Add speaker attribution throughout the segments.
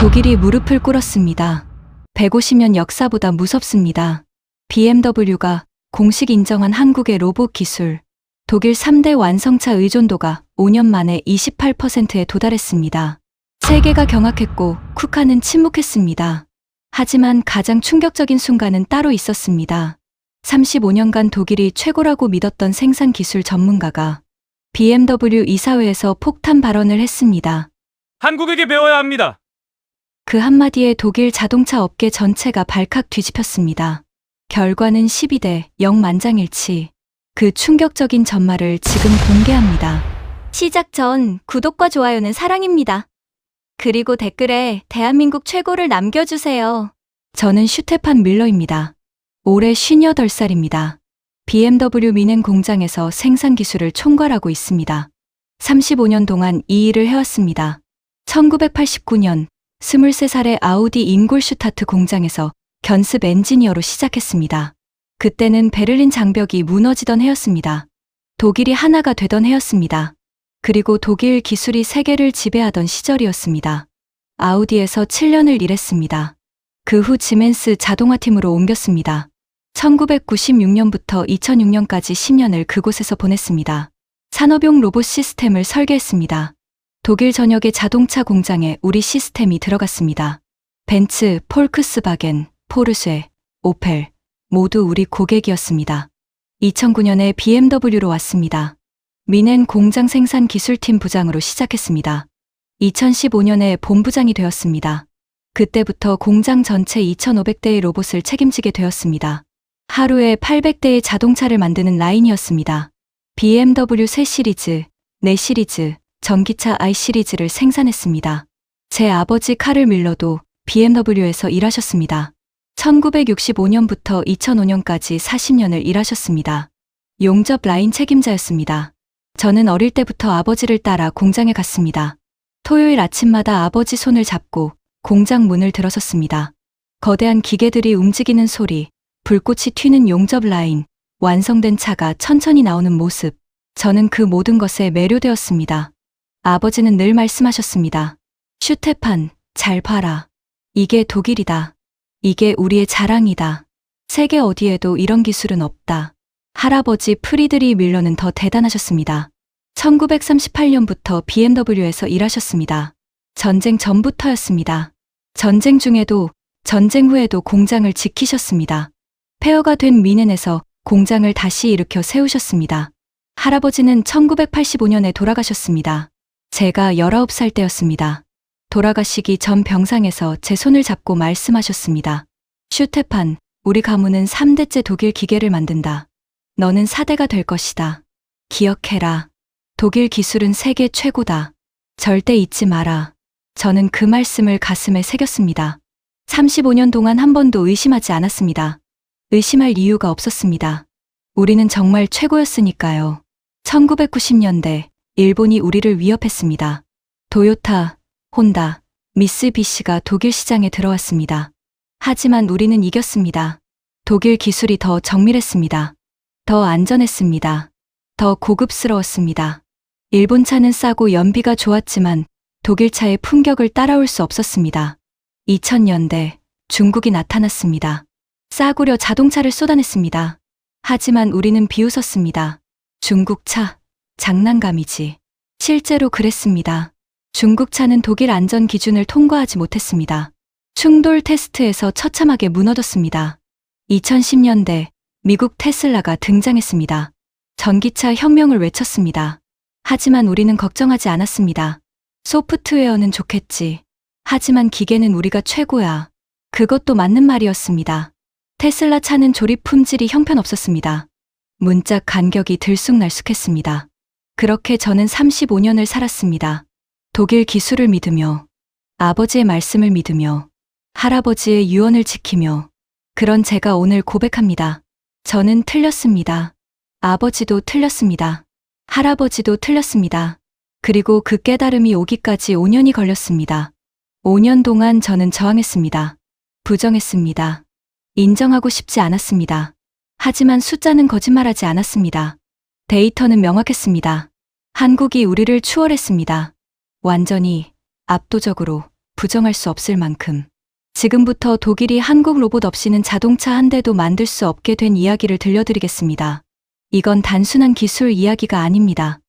Speaker 1: 독일이 무릎을 꿇었습니다. 150년 역사보다 무섭습니다. BMW가 공식 인정한 한국의 로봇 기술. 독일 3대 완성차 의존도가 5년 만에 28%에 도달했습니다. 세계가 경악했고 쿠카는 침묵했습니다. 하지만 가장 충격적인 순간은 따로 있었습니다. 35년간 독일이 최고라고 믿었던 생산 기술 전문가가 BMW 이사회에서 폭탄 발언을 했습니다.
Speaker 2: 한국에게 배워야 합니다.
Speaker 1: 그 한마디에 독일 자동차 업계 전체가 발칵 뒤집혔습니다. 결과는 12대 0 만장일치. 그 충격적인 전말을 지금 공개합니다. 시작 전 구독과 좋아요는 사랑입니다. 그리고 댓글에 대한민국 최고를 남겨주세요. 저는 슈테판 밀러입니다. 올해 58살입니다. BMW 미넨 공장에서 생산 기술을 총괄하고 있습니다. 35년 동안 이 일을 해왔습니다. 1989년 23살의 아우디 잉골슈타트 공장에서 견습 엔지니어로 시작했습니다. 그때는 베를린 장벽이 무너지던 해였습니다. 독일이 하나가 되던 해였습니다. 그리고 독일 기술이 세계를 지배하던 시절이었습니다. 아우디에서 7년을 일했습니다. 그 후 지멘스 자동화팀으로 옮겼습니다. 1996년부터 2006년까지 10년을 그곳에서 보냈습니다. 산업용 로봇 시스템을 설계했습니다. 독일 전역의 자동차 공장에 우리 시스템이 들어갔습니다. 벤츠, 폴크스바겐, 포르쉐, 오펠 모두 우리 고객이었습니다. 2009년에 BMW로 왔습니다. 미넨 공장 생산 기술팀 부장으로 시작했습니다. 2015년에 본부장이 되었습니다. 그때부터 공장 전체 2,500대의 로봇을 책임지게 되었습니다. 하루에 800대의 자동차를 만드는 라인이었습니다. BMW 3시리즈, 4시리즈, 전기차 i 시리즈를 생산했습니다. 제 아버지 카를 밀러도 BMW에서 일하셨습니다. 1965년부터 2005년까지 40년을 일하셨습니다. 용접 라인 책임자였습니다. 저는 어릴 때부터 아버지를 따라 공장에 갔습니다. 토요일 아침마다 아버지 손을 잡고 공장 문을 들어섰습니다. 거대한 기계들이 움직이는 소리, 불꽃이 튀는 용접 라인, 완성된 차가 천천히 나오는 모습, 저는 그 모든 것에 매료되었습니다. 아버지는 늘 말씀하셨습니다. 슈테판, 잘 봐라. 이게 독일이다. 이게 우리의 자랑이다. 세계 어디에도 이런 기술은 없다. 할아버지 프리드리 밀러는 더 대단하셨습니다. 1938년부터 BMW에서 일하셨습니다. 전쟁 전부터였습니다. 전쟁 중에도 전쟁 후에도 공장을 지키셨습니다. 폐허가 된 미넨에서 공장을 다시 일으켜 세우셨습니다. 할아버지는 1985년에 돌아가셨습니다. 제가 19살 때였습니다. 돌아가시기 전 병상에서 제 손을 잡고 말씀하셨습니다. 슈테판, 우리 가문은 3대째 독일 기계를 만든다. 너는 4대가 될 것이다. 기억해라. 독일 기술은 세계 최고다. 절대 잊지 마라. 저는 그 말씀을 가슴에 새겼습니다. 35년 동안 한 번도 의심하지 않았습니다. 의심할 이유가 없었습니다. 우리는 정말 최고였으니까요. 1990년대 일본이 우리를 위협했습니다. 도요타, 혼다, 미쓰비시가 독일 시장에 들어왔습니다. 하지만 우리는 이겼습니다. 독일 기술이 더 정밀했습니다. 더 안전했습니다. 더 고급스러웠습니다. 일본 차는 싸고 연비가 좋았지만 독일 차의 품격을 따라올 수 없었습니다. 2000년대 중국이 나타났습니다. 싸구려 자동차를 쏟아냈습니다. 하지만 우리는 비웃었습니다. 중국 차, 장난감이지. 실제로 그랬습니다. 중국 차는 독일 안전 기준을 통과하지 못했습니다. 충돌 테스트에서 처참하게 무너졌습니다. 2010년대 미국 테슬라가 등장했습니다. 전기차 혁명을 외쳤습니다. 하지만 우리는 걱정하지 않았습니다. 소프트웨어는 좋겠지. 하지만 기계는 우리가 최고야. 그것도 맞는 말이었습니다. 테슬라 차는 조립 품질이 형편없었습니다. 문짝 간격이 들쑥날쑥했습니다. 그렇게 저는 35년을 살았습니다. 독일 기술을 믿으며, 아버지의 말씀을 믿으며, 할아버지의 유언을 지키며, 그런 제가 오늘 고백합니다. 저는 틀렸습니다. 아버지도 틀렸습니다. 할아버지도 틀렸습니다. 그리고 그 깨달음이 오기까지 5년이 걸렸습니다. 5년 동안 저는 저항했습니다. 부정했습니다. 인정하고 싶지 않았습니다. 하지만 숫자는 거짓말하지 않았습니다. 데이터는 명확했습니다. 한국이 우리를 추월했습니다. 완전히, 압도적으로, 부정할 수 없을 만큼 지금부터 독일이 한국 로봇 없이는 자동차 한 대도 만들 수 없게 된 이야기를 들려드리겠습니다. 이건 단순한 기술 이야기가 아닙니다.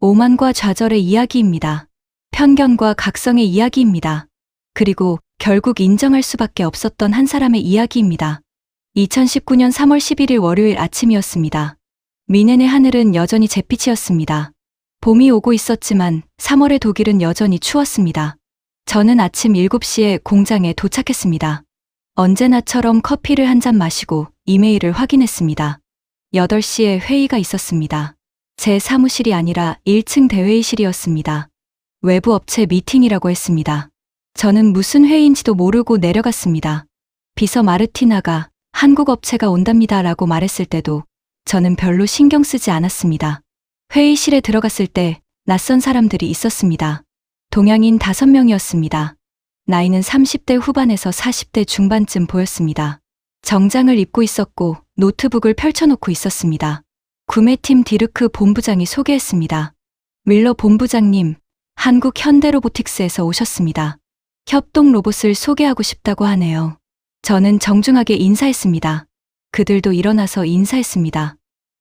Speaker 1: 오만과 좌절의 이야기입니다. 편견과 각성의 이야기입니다. 그리고 결국 인정할 수밖에 없었던 한 사람의 이야기입니다. 2019년 3월 11일 월요일 아침이었습니다. 미넨의 하늘은 여전히 잿빛이었습니다. 봄이 오고 있었지만 3월의 독일은 여전히 추웠습니다. 저는 아침 7시에 공장에 도착했습니다. 언제나처럼 커피를 한 잔 마시고 이메일을 확인했습니다. 8시에 회의가 있었습니다. 제 사무실이 아니라 1층 대회의실이었습니다. 외부 업체 미팅이라고 했습니다. 저는 무슨 회의인지도 모르고 내려갔습니다. 비서 마르티나가 한국 업체가 온답니다 라고 말했을 때도 저는 별로 신경 쓰지 않았습니다. 회의실에 들어갔을 때 낯선 사람들이 있었습니다. 동양인 5명이었습니다. 나이는 30대 후반에서 40대 중반쯤 보였습니다. 정장을 입고 있었고 노트북을 펼쳐놓고 있었습니다. 구매팀 디르크 본부장이 소개했습니다. 밀러 본부장님, 한국 현대로보틱스에서 오셨습니다. 협동 로봇을 소개하고 싶다고 하네요. 저는 정중하게 인사했습니다. 그들도 일어나서 인사했습니다.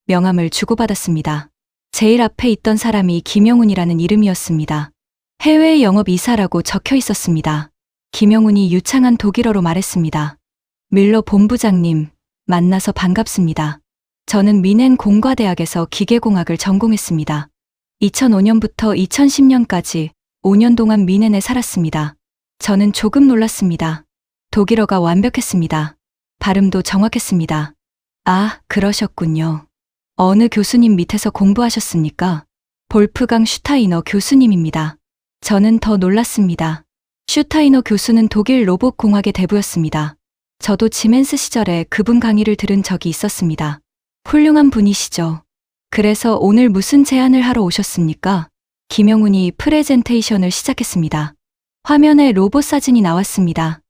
Speaker 1: 명함을 주고받았습니다. 제일 앞에 있던 사람이 김영훈이라는 이름이었습니다. 해외 영업 이사라고 적혀 있었습니다. 김영훈이 유창한 독일어로 말했습니다. 밀러 본부장님, 만나서 반갑습니다. 저는 미넨 공과대학에서 기계공학을 전공했습니다. 2005년부터 2010년까지 5년 동안 미넨에 살았습니다. 저는 조금 놀랐습니다. 독일어가 완벽했습니다. 발음도 정확했습니다. 아, 그러셨군요. 어느 교수님 밑에서 공부하셨습니까? 볼프강 슈타이너 교수님입니다. 저는 더 놀랐습니다. 슈타이너 교수는 독일 로봇공학의 대부였습니다. 저도 지멘스 시절에 그분 강의를 들은 적이 있었습니다. 훌륭한 분이시죠. 그래서 오늘 무슨 제안을 하러 오셨습니까? 김영훈이 프레젠테이션을 시작했습니다. 화면에 로봇 사진이 나왔습니다.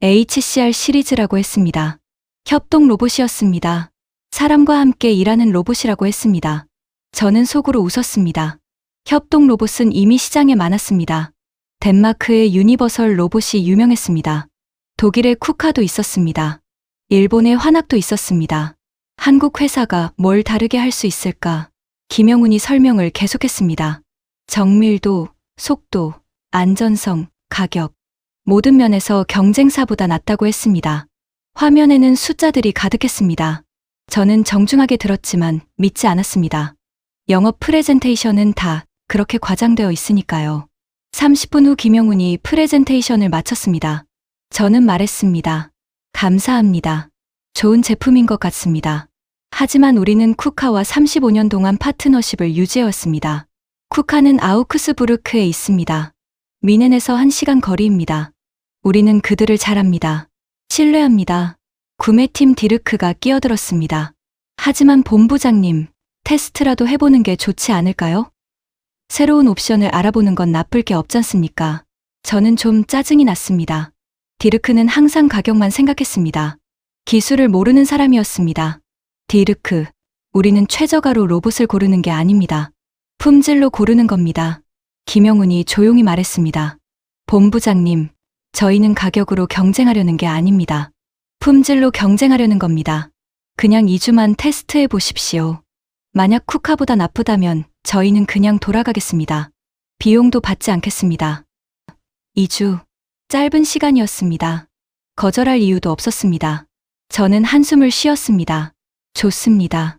Speaker 1: HCR 시리즈라고 했습니다. 협동 로봇이었습니다. 사람과 함께 일하는 로봇이라고 했습니다. 저는 속으로 웃었습니다. 협동 로봇은 이미 시장에 많았습니다. 덴마크의 유니버설 로봇이 유명했습니다. 독일의 쿠카도 있었습니다. 일본의 환학도 있었습니다. 한국 회사가 뭘 다르게 할 수 있을까? 김영훈이 설명을 계속했습니다. 정밀도, 속도, 안전성, 가격, 모든 면에서 경쟁사보다 낫다고 했습니다. 화면에는 숫자들이 가득했습니다. 저는 정중하게 들었지만 믿지 않았습니다. 영업 프레젠테이션은 다 그렇게 과장되어 있으니까요. 30분 후 김영훈이 프레젠테이션을 마쳤습니다. 저는 말했습니다. 감사합니다. 좋은 제품인 것 같습니다. 하지만 우리는 쿠카와 35년 동안 파트너십을 유지해왔습니다. 쿠카는 아우크스부르크에 있습니다. 미넨에서 1시간 거리입니다. 우리는 그들을 잘 압니다. 신뢰합니다. 구매팀 디르크가 끼어들었습니다. 하지만 본부장님, 테스트라도 해보는 게 좋지 않을까요? 새로운 옵션을 알아보는 건 나쁠 게 없잖습니까? 저는 좀 짜증이 났습니다. 디르크는 항상 가격만 생각했습니다. 기술을 모르는 사람이었습니다. 디르크, 우리는 최저가로 로봇을 고르는 게 아닙니다. 품질로 고르는 겁니다. 김영훈이 조용히 말했습니다. 본부장님, 저희는 가격으로 경쟁하려는 게 아닙니다. 품질로 경쟁하려는 겁니다. 그냥 2주만 테스트해 보십시오. 만약 쿠카보다 나쁘다면 저희는 그냥 돌아가겠습니다. 비용도 받지 않겠습니다. 2주. 짧은 시간이었습니다. 거절할 이유도 없었습니다. 저는 한숨을 쉬었습니다. 좋습니다.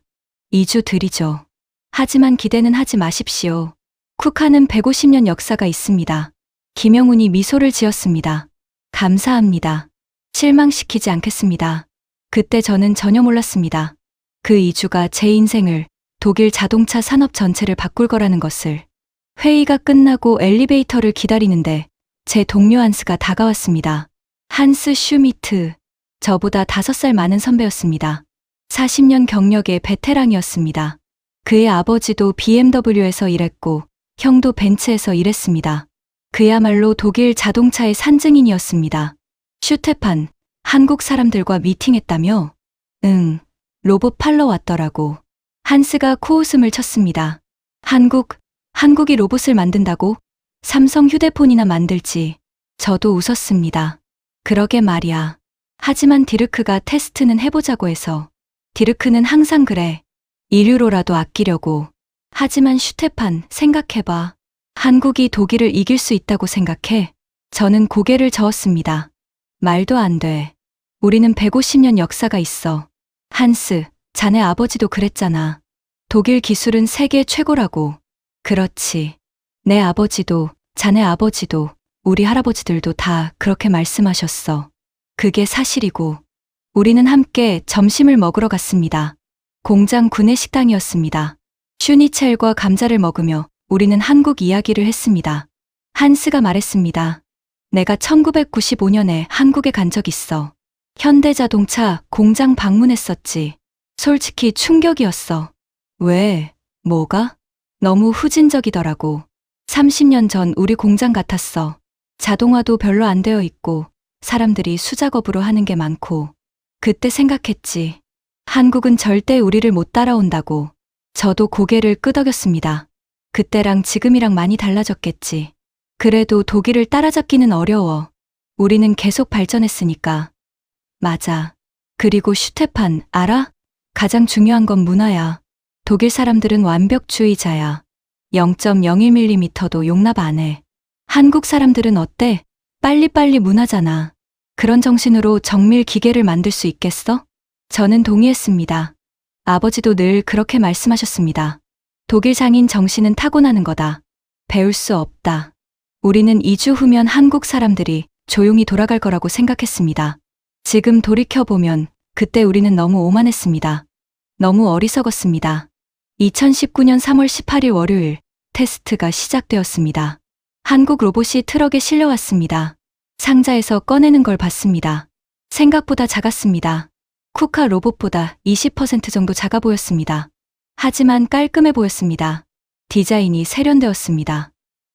Speaker 1: 2주 드리죠. 하지만 기대는 하지 마십시오. 쿠카는 150년 역사가 있습니다. 김영훈이 미소를 지었습니다. 감사합니다. 실망시키지 않겠습니다. 그때 저는 전혀 몰랐습니다. 그 2주가 제 인생을, 독일 자동차 산업 전체를 바꿀 거라는 것을. 회의가 끝나고 엘리베이터를 기다리는데 제 동료 한스가 다가왔습니다. 한스 슈미트. 저보다 5살 많은 선배였습니다. 40년 경력의 베테랑이었습니다. 그의 아버지도 BMW에서 일했고 형도 벤츠에서 일했습니다. 그야말로 독일 자동차의 산증인이었습니다. 슈테판, 한국 사람들과 미팅했다며? 응, 로봇 팔러 왔더라고. 한스가 코웃음을 쳤습니다. 한국이 로봇을 만든다고? 삼성 휴대폰이나 만들지. 저도 웃었습니다. 그러게 말이야. 하지만 디르크가 테스트는 해보자고 해서. 디르크는 항상 그래. 1유로라도 아끼려고. 하지만 슈테판, 생각해봐. 한국이 독일을 이길 수 있다고 생각해. 저는 고개를 저었습니다. 말도 안 돼. 우리는 150년 역사가 있어. 한스, 자네 아버지도 그랬잖아. 독일 기술은 세계 최고라고. 그렇지. 내 아버지도, 자네 아버지도, 우리 할아버지들도 다 그렇게 말씀하셨어. 그게 사실이고. 우리는 함께 점심을 먹으러 갔습니다. 공장 구내식당이었습니다. 슈니첼과 감자를 먹으며 우리는 한국 이야기를 했습니다. 한스가 말했습니다. 내가 1995년에 한국에 간 적 있어. 현대자동차 공장 방문했었지. 솔직히 충격이었어. 왜? 뭐가? 너무 후진적이더라고. 30년 전 우리 공장 같았어. 자동화도 별로 안 되어 있고 사람들이 수작업으로 하는 게 많고. 그때 생각했지. 한국은 절대 우리를 못 따라온다고. 저도 고개를 끄덕였습니다. 그때랑 지금이랑 많이 달라졌겠지. 그래도 독일을 따라잡기는 어려워. 우리는 계속 발전했으니까. 맞아. 그리고 슈테판, 알아? 가장 중요한 건 문화야. 독일 사람들은 완벽주의자야. 0.01mm도 용납 안 해. 한국 사람들은 어때? 빨리빨리 문화잖아. 그런 정신으로 정밀 기계를 만들 수 있겠어? 저는 동의했습니다. 아버지도 늘 그렇게 말씀하셨습니다. 독일 장인 정신은 타고나는 거다. 배울 수 없다. 우리는 2주 후면 한국 사람들이 조용히 돌아갈 거라고 생각했습니다. 지금 돌이켜보면 그때 우리는 너무 오만했습니다. 너무 어리석었습니다. 2019년 3월 18일 월요일 테스트가 시작되었습니다. 한국 로봇이 트럭에 실려왔습니다. 상자에서 꺼내는 걸 봤습니다. 생각보다 작았습니다. 쿠카 로봇보다 20% 정도 작아 보였습니다. 하지만 깔끔해 보였습니다. 디자인이 세련되었습니다.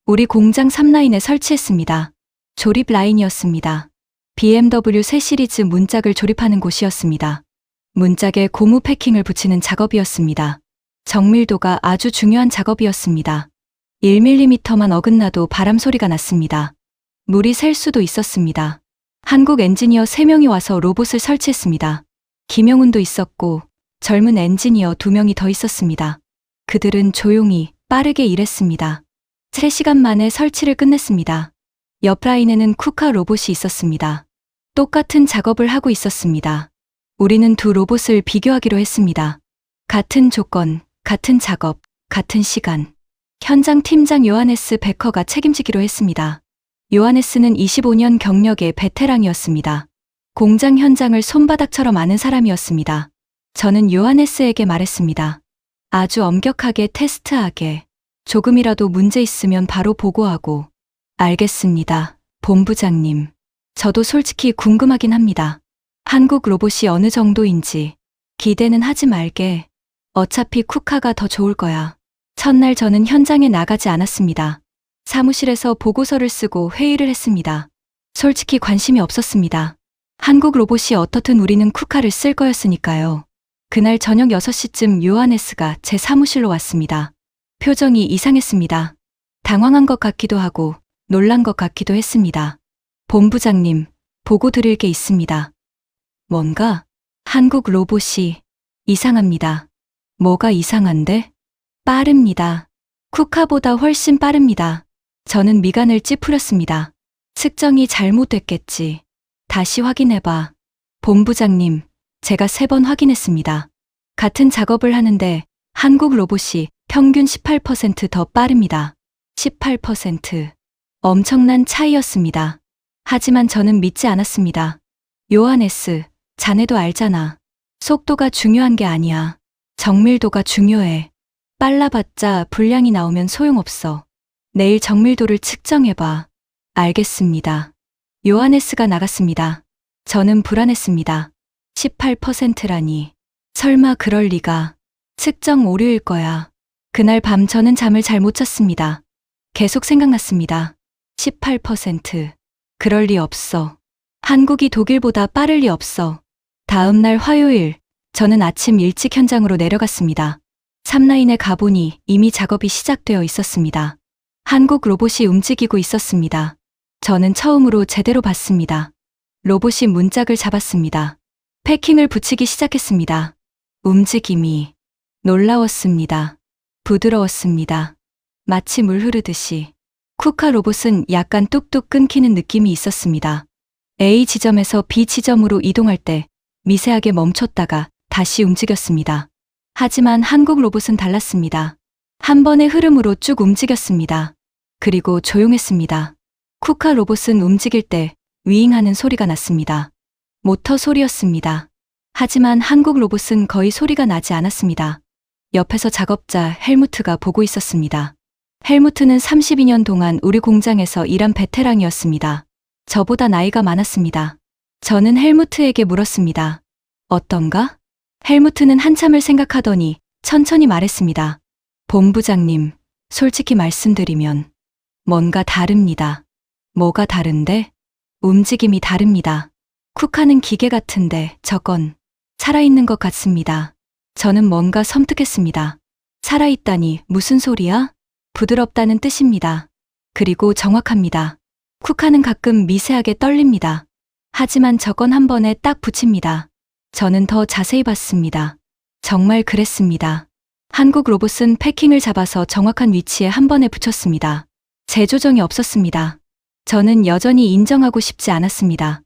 Speaker 1: 우리 공장 3라인에 설치했습니다. 조립 라인이었습니다. BMW 새 시리즈 문짝을 조립하는 곳이었습니다. 문짝에 고무 패킹을 붙이는 작업이었습니다. 정밀도가 아주 중요한 작업이었습니다. 1mm만 어긋나도 바람 소리가 났습니다. 물이 셀 수도 있었습니다. 한국 엔지니어 3명이 와서 로봇을 설치했습니다. 김영훈도 있었고 젊은 엔지니어 2명이 더 있었습니다. 그들은 조용히 빠르게 일했습니다. 3시간 만에 설치를 끝냈습니다. 옆 라인에는 쿠카 로봇이 있었습니다. 똑같은 작업을 하고 있었습니다. 우리는 두 로봇을 비교하기로 했습니다. 같은 조건, 같은 작업, 같은 시간. 현장 팀장 요하네스 베커가 책임지기로 했습니다. 요하네스는 25년 경력의 베테랑이었습니다. 공장 현장을 손바닥처럼 아는 사람이었습니다. 저는 요하네스에게 말했습니다. 아주 엄격하게 테스트하게. 조금이라도 문제 있으면 바로 보고하고. 알겠습니다, 본부장님. 저도 솔직히 궁금하긴 합니다. 한국 로봇이 어느 정도인지. 기대는 하지 말게. 어차피 쿠카가 더 좋을 거야. 첫날 저는 현장에 나가지 않았습니다. 사무실에서 보고서를 쓰고 회의를 했습니다. 솔직히 관심이 없었습니다. 한국 로봇이 어떻든 우리는 쿠카를 쓸 거였으니까요. 그날 저녁 6시쯤 요하네스가 제 사무실로 왔습니다. 표정이 이상했습니다. 당황한 것 같기도 하고 놀란 것 같기도 했습니다. 본부장님, 보고 드릴 게 있습니다. 뭔가? 한국 로봇이 이상합니다. 뭐가 이상한데? 빠릅니다. 쿠카보다 훨씬 빠릅니다. 저는 미간을 찌푸렸습니다. 측정이 잘못됐겠지. 다시 확인해봐. 본부장님, 제가 3번 확인했습니다. 같은 작업을 하는데 한국 로봇이 평균 18% 더 빠릅니다. 18%. 엄청난 차이였습니다. 하지만 저는 믿지 않았습니다. 요하네스, 자네도 알잖아. 속도가 중요한 게 아니야. 정밀도가 중요해. 빨라봤자 불량이 나오면 소용없어. 내일 정밀도를 측정해봐. 알겠습니다. 요하네스가 나갔습니다. 저는 불안했습니다. 18%라니. 설마 그럴 리가. 측정 오류일 거야. 그날 밤 저는 잠을 잘 못 잤습니다. 계속 생각났습니다. 18%. 그럴 리 없어. 한국이 독일보다 빠를 리 없어. 다음 날 화요일, 저는 아침 일찍 현장으로 내려갔습니다. 3라인에 가보니 이미 작업이 시작되어 있었습니다. 한국 로봇이 움직이고 있었습니다. 저는 처음으로 제대로 봤습니다. 로봇이 문짝을 잡았습니다. 패킹을 붙이기 시작했습니다. 움직임이 놀라웠습니다. 부드러웠습니다. 마치 물 흐르듯이. 쿠카 로봇은 약간 뚝뚝 끊기는 느낌이 있었습니다. A 지점에서 B 지점으로 이동할 때 미세하게 멈췄다가 다시 움직였습니다. 하지만 한국 로봇은 달랐습니다. 한 번의 흐름으로 쭉 움직였습니다. 그리고 조용했습니다. 쿠카 로봇은 움직일 때 윙하는 소리가 났습니다. 모터 소리였습니다. 하지만 한국 로봇은 거의 소리가 나지 않았습니다. 옆에서 작업자 헬무트가 보고 있었습니다. 헬무트는 32년 동안 우리 공장에서 일한 베테랑이었습니다. 저보다 나이가 많았습니다. 저는 헬무트에게 물었습니다. 어떤가? 헬무트는 한참을 생각하더니 천천히 말했습니다. 본부장님, 솔직히 말씀드리면 뭔가 다릅니다. 뭐가 다른데? 움직임이 다릅니다. 쿠카는 기계 같은데 저건 살아있는 것 같습니다. 저는 뭔가 섬뜩했습니다. 살아있다니 무슨 소리야? 부드럽다는 뜻입니다. 그리고 정확합니다. 쿠카는 가끔 미세하게 떨립니다. 하지만 저건 한 번에 딱 붙입니다. 저는 더 자세히 봤습니다. 정말 그랬습니다. 한국 로봇은 패킹을 잡아서 정확한 위치에 한 번에 붙였습니다. 재조정이 없었습니다. 저는 여전히 인정하고 싶지 않았습니다.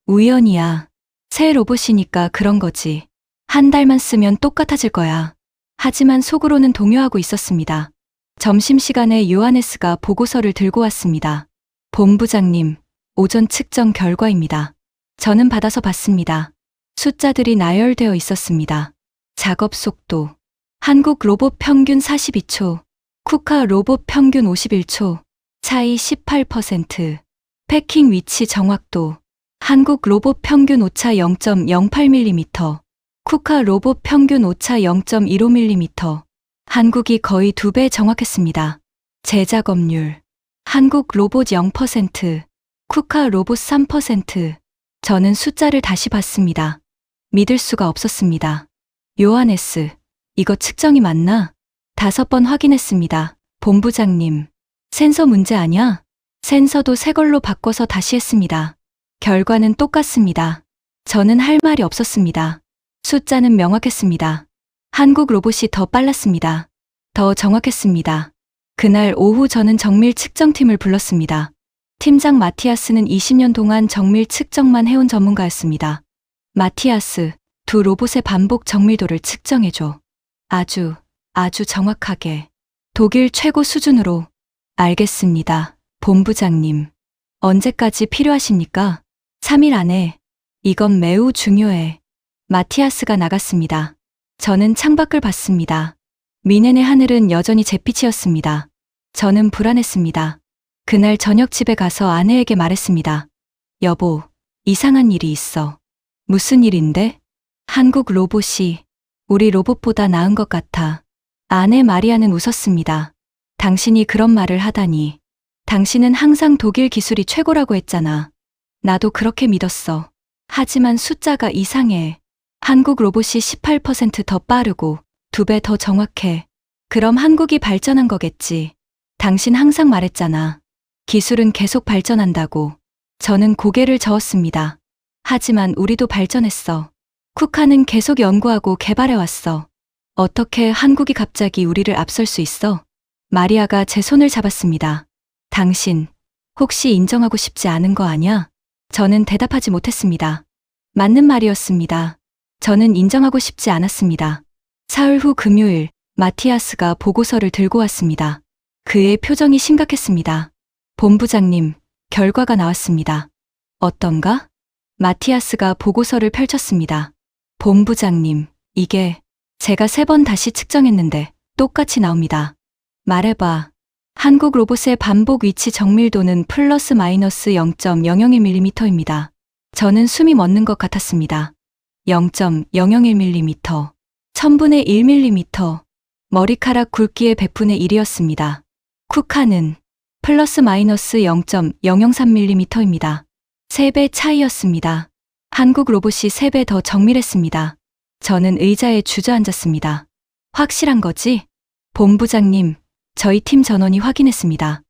Speaker 1: 우연이야. 새 로봇이니까 그런 거지. 한 달만 쓰면 똑같아질 거야. 하지만 속으로는 동요하고 있었습니다. 점심시간에 요하네스가 보고서를 들고 왔습니다. 본부장님, 오전 측정 결과입니다. 저는 받아서 봤습니다. 숫자들이 나열되어 있었습니다. 작업 속도. 한국 로봇 평균 42초, 쿠카 로봇 평균 51초, 차이 18%. 패킹 위치 정확도. 한국 로봇 평균 오차 0.08mm, 쿠카 로봇 평균 오차 0.15mm. 한국이 거의 2배 정확했습니다. 재작업률. 한국 로봇 0%, 쿠카 로봇 3%. 저는 숫자를 다시 봤습니다. 믿을 수가 없었습니다. 요하네스, 이거 측정이 맞나? 5번 확인했습니다. 본부장님, 센서 문제 아냐? 센서도 새 걸로 바꿔서 다시 했습니다. 결과는 똑같습니다. 저는 할 말이 없었습니다. 숫자는 명확했습니다. 한국 로봇이 더 빨랐습니다. 더 정확했습니다. 그날 오후 저는 정밀 측정팀을 불렀습니다. 팀장 마티아스는 20년 동안 정밀 측정만 해온 전문가였습니다. 마티아스, 두 로봇의 반복 정밀도를 측정해줘. 아주 정확하게. 독일 최고 수준으로. 알겠습니다, 본부장님. 언제까지 필요하십니까? 3일 안에. 이건 매우 중요해. 마티아스가 나갔습니다. 저는 창밖을 봤습니다. 미넨의 하늘은 여전히 잿빛이었습니다. 저는 불안했습니다. 그날 저녁 집에 가서 아내에게 말했습니다. 여보, 이상한 일이 있어. 무슨 일인데? 한국 로봇이 우리 로봇보다 나은 것 같아. 아내 마리아는 웃었습니다. 당신이 그런 말을 하다니. 당신은 항상 독일 기술이 최고라고 했잖아. 나도 그렇게 믿었어. 하지만 숫자가 이상해. 한국 로봇이 18% 더 빠르고 2배 더 정확해. 그럼 한국이 발전한 거겠지. 당신 항상 말했잖아. 기술은 계속 발전한다고. 저는 고개를 저었습니다. 하지만 우리도 발전했어. 쿠카는 계속 연구하고 개발해왔어. 어떻게 한국이 갑자기 우리를 앞설 수 있어? 마리아가 제 손을 잡았습니다. 당신, 혹시 인정하고 싶지 않은 거 아냐? 저는 대답하지 못했습니다. 맞는 말이었습니다. 저는 인정하고 싶지 않았습니다. 사흘 후 금요일, 마티아스가 보고서를 들고 왔습니다. 그의 표정이 심각했습니다. 본부장님, 결과가 나왔습니다. 어떤가? 마티아스가 보고서를 펼쳤습니다. 본부장님, 이게 제가 3번 다시 측정했는데 똑같이 나옵니다. 말해봐. 한국 로봇의 반복 위치 정밀도는 플러스 마이너스 0.001mm입니다. 저는 숨이 멎는 것 같았습니다. 0.001mm, 1000분의 1mm, 머리카락 굵기의 100분의 1이었습니다. 쿠카는 플러스 마이너스 0.003mm입니다. 3배 차이였습니다. 한국 로봇이 3배 더 정밀했습니다. 저는 의자에 주저앉았습니다. 확실한 거지? 본부장님, 저희 팀 전원이 확인했습니다.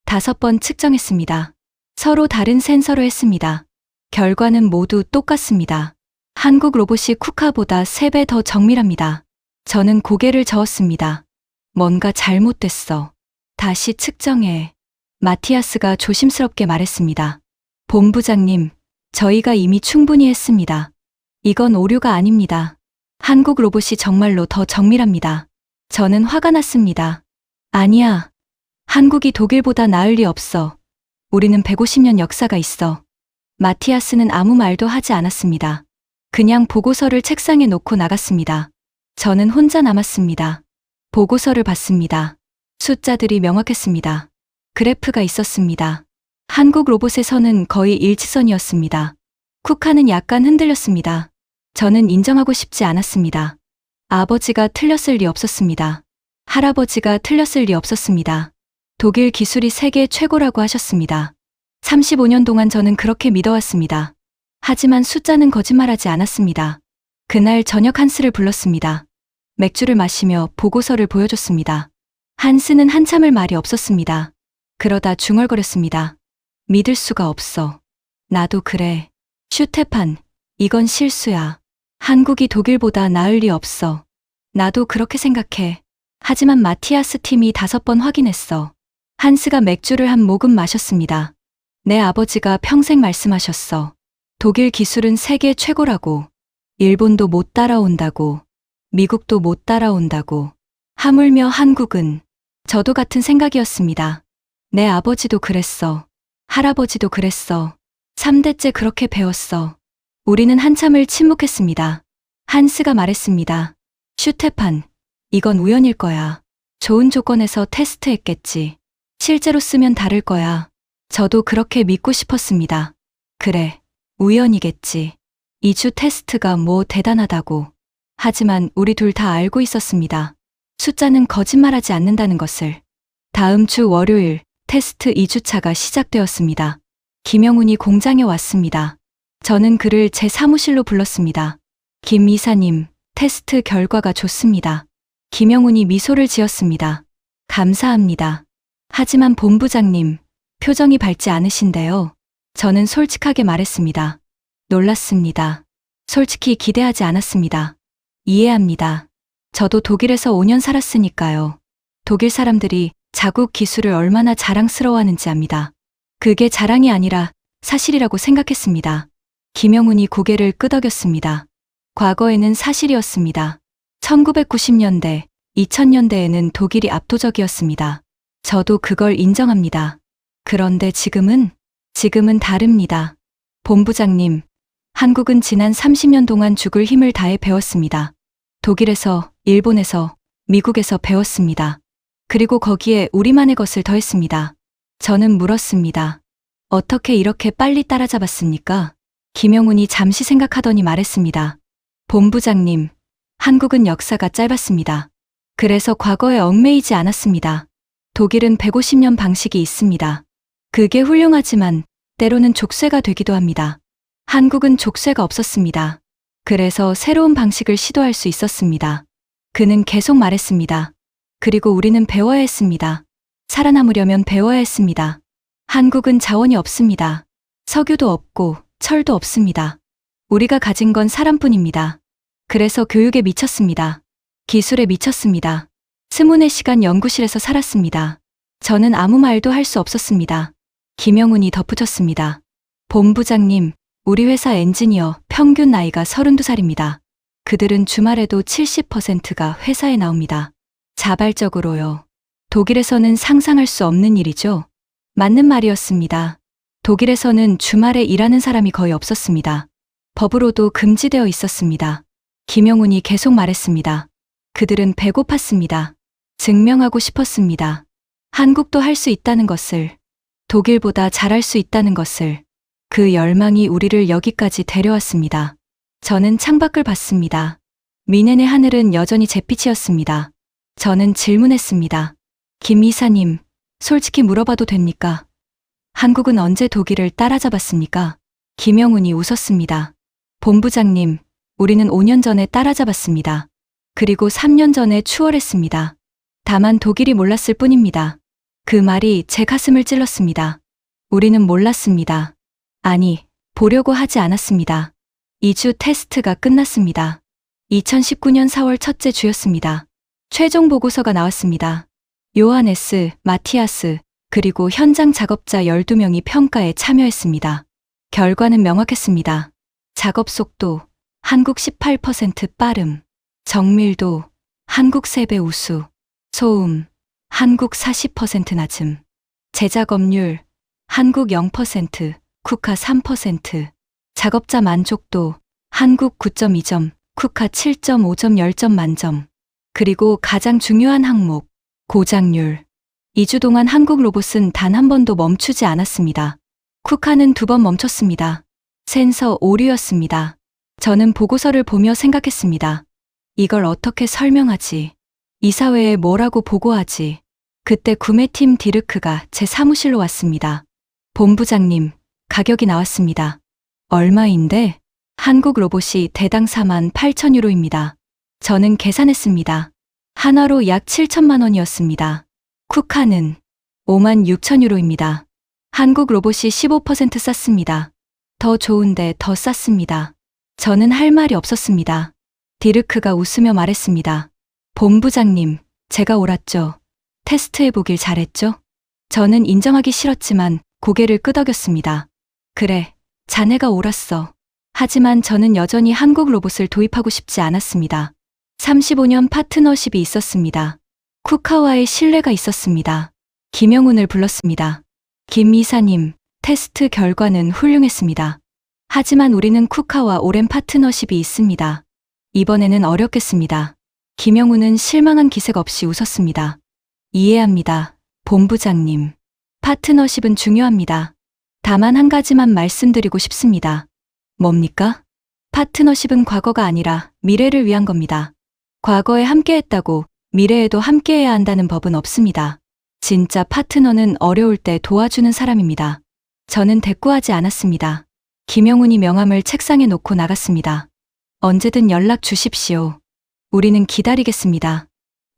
Speaker 1: 5번 측정했습니다. 서로 다른 센서로 했습니다. 결과는 모두 똑같습니다. 한국 로봇이 쿠카보다 3배 더 정밀합니다. 저는 고개를 저었습니다. 뭔가 잘못됐어. 다시 측정해. 마티아스가 조심스럽게 말했습니다. 본부장님, 저희가 이미 충분히 했습니다. 이건 오류가 아닙니다. 한국 로봇이 정말로 더 정밀합니다. 저는 화가 났습니다. 아니야. 한국이 독일보다 나을 리 없어. 우리는 150년 역사가 있어. 마티아스는 아무 말도 하지 않았습니다. 그냥 보고서를 책상에 놓고 나갔습니다. 저는 혼자 남았습니다. 보고서를 봤습니다. 숫자들이 명확했습니다. 그래프가 있었습니다. 한국 로봇에서는 거의 일치선이었습니다. 쿠카는 약간 흔들렸습니다. 저는 인정하고 싶지 않았습니다. 아버지가 틀렸을 리 없었습니다. 할아버지가 틀렸을 리 없었습니다. 독일 기술이 세계 최고라고 하셨습니다. 35년 동안 저는 그렇게 믿어왔습니다. 하지만 숫자는 거짓말하지 않았습니다. 그날 저녁 한스를 불렀습니다. 맥주를 마시며 보고서를 보여줬습니다. 한스는 한참을 말이 없었습니다. 그러다 중얼거렸습니다. 믿을 수가 없어. 나도 그래. 슈테판, 이건 실수야. 한국이 독일보다 나을 리 없어. 나도 그렇게 생각해. 하지만 마티아스 팀이 5번 확인했어. 한스가 맥주를 한 모금 마셨습니다. 내 아버지가 평생 말씀하셨어. 독일 기술은 세계 최고라고. 일본도 못 따라온다고. 미국도 못 따라온다고. 하물며 한국은. 저도 같은 생각이었습니다. 내 아버지도 그랬어. 할아버지도 그랬어. 3대째 그렇게 배웠어. 우리는 한참을 침묵했습니다. 한스가 말했습니다. 슈테판, 이건 우연일 거야. 좋은 조건에서 테스트했겠지. 실제로 쓰면 다를 거야. 저도 그렇게 믿고 싶었습니다. 그래, 우연이겠지. 2주 테스트가 뭐 대단하다고. 하지만 우리 둘 다 알고 있었습니다. 숫자는 거짓말하지 않는다는 것을. 다음 주 월요일 테스트 2주차가 시작되었습니다. 김영훈이 공장에 왔습니다. 저는 그를 제 사무실로 불렀습니다. 김 이사님, 테스트 결과가 좋습니다. 김영훈이 미소를 지었습니다. 감사합니다. 하지만 본부장님, 표정이 밝지 않으신데요. 저는 솔직하게 말했습니다. 놀랐습니다. 솔직히 기대하지 않았습니다. 이해합니다. 저도 독일에서 5년 살았으니까요. 독일 사람들이 자국 기술을 얼마나 자랑스러워하는지 압니다. 그게 자랑이 아니라 사실이라고 생각했습니다. 김영훈이 고개를 끄덕였습니다. 과거에는 사실이었습니다. 1990년대, 2000년대에는 독일이 압도적이었습니다. 저도 그걸 인정합니다. 그런데 지금은 다릅니다. 본부장님, 한국은 지난 30년 동안 죽을 힘을 다해 배웠습니다. 독일에서, 일본에서, 미국에서 배웠습니다. 그리고 거기에 우리만의 것을 더했습니다. 저는 물었습니다. 어떻게 이렇게 빨리 따라잡았습니까? 김영훈이 잠시 생각하더니 말했습니다. 본부장님, 한국은 역사가 짧았습니다. 그래서 과거에 얽매이지 않았습니다. 독일은 150년 방식이 있습니다. 그게 훌륭하지만 때로는 족쇄가 되기도 합니다. 한국은 족쇄가 없었습니다. 그래서 새로운 방식을 시도할 수 있었습니다. 그는 계속 말했습니다. 그리고 우리는 배워야 했습니다. 살아남으려면 배워야 했습니다. 한국은 자원이 없습니다. 석유도 없고 철도 없습니다. 우리가 가진 건 사람뿐입니다. 그래서 교육에 미쳤습니다. 기술에 미쳤습니다. 24시간 연구실에서 살았습니다. 저는 아무 말도 할 수 없었습니다. 김영훈이 덧붙였습니다. 본부장님, 우리 회사 엔지니어 평균 나이가 32살입니다. 그들은 주말에도 70%가 회사에 나옵니다. 자발적으로요. 독일에서는 상상할 수 없는 일이죠. 맞는 말이었습니다. 독일에서는 주말에 일하는 사람이 거의 없었습니다. 법으로도 금지되어 있었습니다. 김영훈이 계속 말했습니다. 그들은 배고팠습니다. 증명하고 싶었습니다. 한국도 할 수 있다는 것을, 독일보다 잘할 수 있다는 것을. 그 열망이 우리를 여기까지 데려왔습니다. 저는 창밖을 봤습니다. 미넨의 하늘은 여전히 잿빛이었습니다. 저는 질문했습니다. 김 이사님, 솔직히 물어봐도 됩니까? 한국은 언제 독일을 따라잡았습니까? 김영훈이 웃었습니다. 본부장님, 우리는 5년 전에 따라잡았습니다. 그리고 3년 전에 추월했습니다. 다만 독일이 몰랐을 뿐입니다. 그 말이 제 가슴을 찔렀습니다. 우리는 몰랐습니다. 아니, 보려고 하지 않았습니다. 2주 테스트가 끝났습니다. 2019년 4월 첫째 주였습니다. 최종 보고서가 나왔습니다. 요하네스, 마티아스, 그리고 현장 작업자 12명이 평가에 참여했습니다. 결과는 명확했습니다. 작업 속도, 한국 18% 빠름, 정밀도, 한국 3배 우수, 소음, 한국 40% 낮음, 재작업률, 한국 0%, 쿠카 3%, 작업자 만족도, 한국 9.2점, 쿠카 7.5점 10점 만점, 그리고 가장 중요한 항목, 고장률. 2주 동안 한국 로봇은 단 한 번도 멈추지 않았습니다. 쿠카는 2번 멈췄습니다. 센서 오류였습니다. 저는 보고서를 보며 생각했습니다. 이걸 어떻게 설명하지? 이사회에 뭐라고 보고하지? 그때 구매팀 디르크가 제 사무실로 왔습니다. 본부장님, 가격이 나왔습니다. 얼마인데? 한국 로봇이 대당 48,000유로입니다. 저는 계산했습니다. 한화로 약 7천만 원이었습니다. 쿠카는 56,000유로입니다. 한국 로봇이 15% 쌌습니다. 더 좋은데 더 쌌습니다. 저는 할 말이 없었습니다. 디르크가 웃으며 말했습니다. 본부장님, 제가 옳았죠. 테스트해보길 잘했죠? 저는 인정하기 싫었지만 고개를 끄덕였습니다. 그래, 자네가 옳았어. 하지만 저는 여전히 한국 로봇을 도입하고 싶지 않았습니다. 35년 파트너십이 있었습니다. 쿠카와의 신뢰가 있었습니다. 김영훈을 불렀습니다. 김 이사님, 테스트 결과는 훌륭했습니다. 하지만 우리는 쿠카와 오랜 파트너십이 있습니다. 이번에는 어렵겠습니다. 김영훈은 실망한 기색 없이 웃었습니다. 이해합니다, 본부장님. 파트너십은 중요합니다. 다만 한 가지만 말씀드리고 싶습니다. 뭡니까? 파트너십은 과거가 아니라 미래를 위한 겁니다. 과거에 함께했다고 미래에도 함께해야 한다는 법은 없습니다. 진짜 파트너는 어려울 때 도와주는 사람입니다. 저는 대꾸하지 않았습니다. 김영훈이 명함을 책상에 놓고 나갔습니다. 언제든 연락 주십시오. 우리는 기다리겠습니다.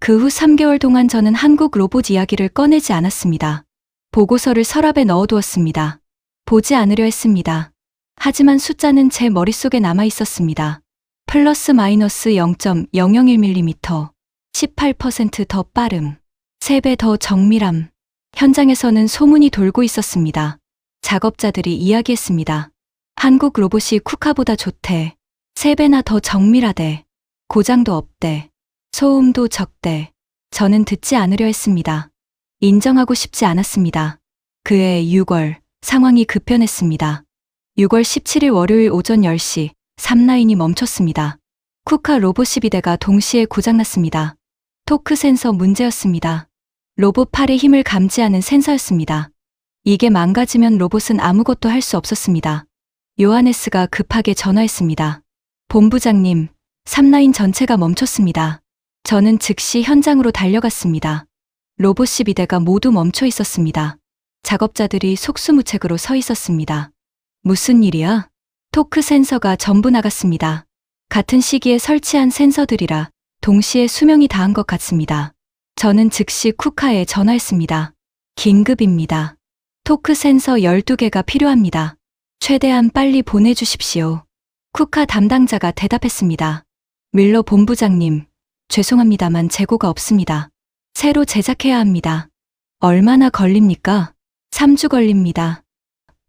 Speaker 1: 그 후 3개월 동안 저는 한국 로봇 이야기를 꺼내지 않았습니다. 보고서를 서랍에 넣어두었습니다. 보지 않으려 했습니다. 하지만 숫자는 제 머릿속에 남아 있었습니다. 플러스 마이너스 0.001mm, 18% 더 빠름, 3배 더 정밀함. 현장에서는 소문이 돌고 있었습니다. 작업자들이 이야기했습니다. 한국 로봇이 쿠카보다 좋대. 3배나 더 정밀하대. 고장도 없대. 소음도 적대. 저는 듣지 않으려 했습니다. 인정하고 싶지 않았습니다. 그해 6월, 상황이 급변했습니다. 6월 17일 월요일 오전 10시, 3라인이 멈췄습니다. 쿠카 로봇 12대가 동시에 고장났습니다. 토크 센서 문제였습니다. 로봇 팔의 힘을 감지하는 센서였습니다. 이게 망가지면 로봇은 아무것도 할 수 없었습니다. 요하네스가 급하게 전화했습니다. 본부장님, 3라인 전체가 멈췄습니다. 저는 즉시 현장으로 달려갔습니다. 로봇 12대가 모두 멈춰 있었습니다. 작업자들이 속수무책으로 서 있었습니다. 무슨 일이야? 토크 센서가 전부 나갔습니다. 같은 시기에 설치한 센서들이라 동시에 수명이 다한 것 같습니다. 저는 즉시 쿠카에 전화했습니다. 긴급입니다. 토크 센서 12개가 필요합니다. 최대한 빨리 보내주십시오. 쿠카 담당자가 대답했습니다. 밀러 본부장님, 죄송합니다만 재고가 없습니다. 새로 제작해야 합니다. 얼마나 걸립니까? 3주 걸립니다.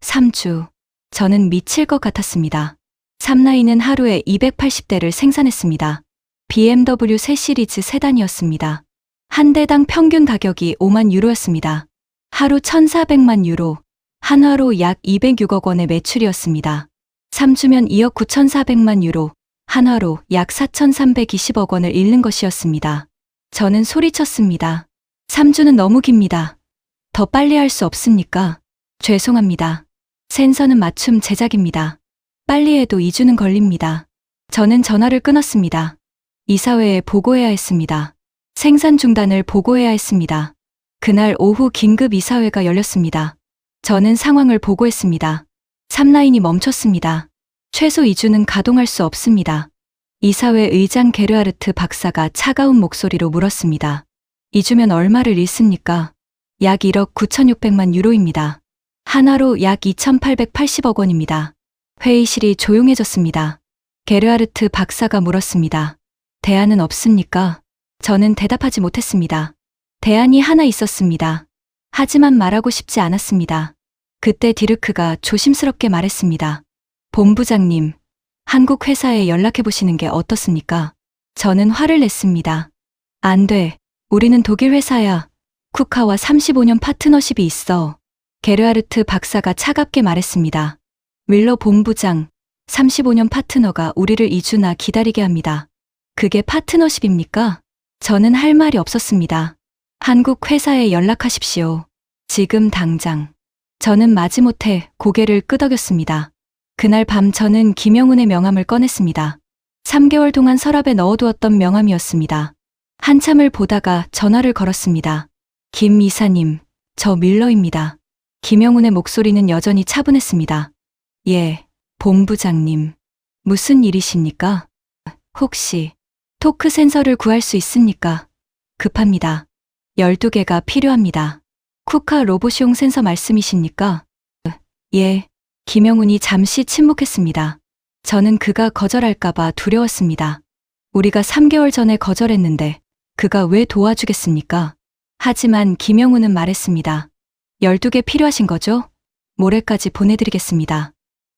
Speaker 1: 3주. 저는 미칠 것 같았습니다. 3라인은 하루에 280대를 생산했습니다. BMW 3 시리즈 세단이었습니다. 한 대당 평균 가격이 5만 유로였습니다. 하루 1,400만 유로, 한화로 약 206억 원의 매출이었습니다. 3주면 2억 9,400만 유로, 한화로 약 4,320억 원을 잃는 것이었습니다. 저는 소리쳤습니다. 3주는 너무 깁니다. 더 빨리 할 수 없습니까? 죄송합니다. 센서는 맞춤 제작입니다. 빨리 해도 2주는 걸립니다. 저는 전화를 끊었습니다. 이사회에 보고해야 했습니다. 생산 중단을 보고해야 했습니다. 그날 오후 긴급 이사회가 열렸습니다. 저는 상황을 보고했습니다. 3라인이 멈췄습니다. 최소 2주는 가동할 수 없습니다. 이사회 의장 게르하르트 박사가 차가운 목소리로 물었습니다. 2주면 얼마를 잃습니까? 약 1억 9,600만 유로입니다. 하나로 약 2,880억 원입니다. 회의실이 조용해졌습니다. 게르하르트 박사가 물었습니다. 대안은 없습니까? 저는 대답하지 못했습니다. 대안이 하나 있었습니다. 하지만 말하고 싶지 않았습니다. 그때 디르크가 조심스럽게 말했습니다. 본부장님, 한국 회사에 연락해 보시는 게 어떻습니까? 저는 화를 냈습니다. 안 돼. 우리는 독일 회사야. 쿠카와 35년 파트너십이 있어. 게르하르트 박사가 차갑게 말했습니다. 윌러 본부장, 35년 파트너가 우리를 2주나 기다리게 합니다. 그게 파트너십입니까? 저는 할 말이 없었습니다. 한국 회사에 연락하십시오. 지금 당장. 저는 마지못해 고개를 끄덕였습니다. 그날 밤 저는 김영훈의 명함을 꺼냈습니다. 3개월 동안 서랍에 넣어두었던 명함이었습니다. 한참을 보다가 전화를 걸었습니다. 김 이사님, 저 밀러입니다. 김영훈의 목소리는 여전히 차분했습니다. 예, 본부장님. 무슨 일이십니까? 혹시 토크 센서를 구할 수 있습니까? 급합니다. 12개가 필요합니다. 쿠카 로봇용 센서 말씀이십니까? 예. 김영훈이 잠시 침묵했습니다. 저는 그가 거절할까봐 두려웠습니다. 우리가 3개월 전에 거절했는데 그가 왜 도와주겠습니까? 하지만 김영훈은 말했습니다. 12개 필요하신 거죠? 모레까지 보내드리겠습니다.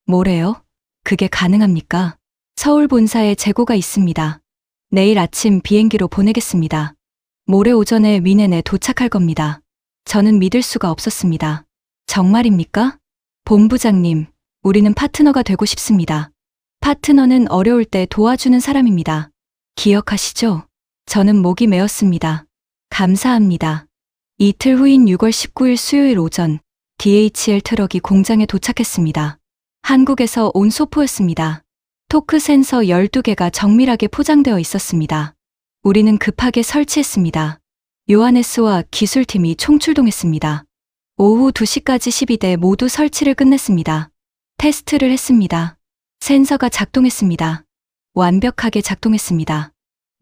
Speaker 1: 모레요? 그게 가능합니까? 서울 본사에 재고가 있습니다. 내일 아침 비행기로 보내겠습니다. 모레 오전에 위넨에 도착할 겁니다. 저는 믿을 수가 없었습니다. 정말입니까? 본부장님, 우리는 파트너가 되고 싶습니다. 파트너는 어려울 때 도와주는 사람입니다. 기억하시죠? 저는 목이 메었습니다. 감사합니다. 이틀 후인 6월 19일 수요일 오전, DHL 트럭이 공장에 도착했습니다. 한국에서 온 소포였습니다. 토크 센서 12개가 정밀하게 포장되어 있었습니다. 우리는 급하게 설치했습니다. 요하네스와 기술팀이 총출동했습니다. 오후 2시까지 12대 모두 설치를 끝냈습니다. 테스트를 했습니다. 센서가 작동했습니다. 완벽하게 작동했습니다.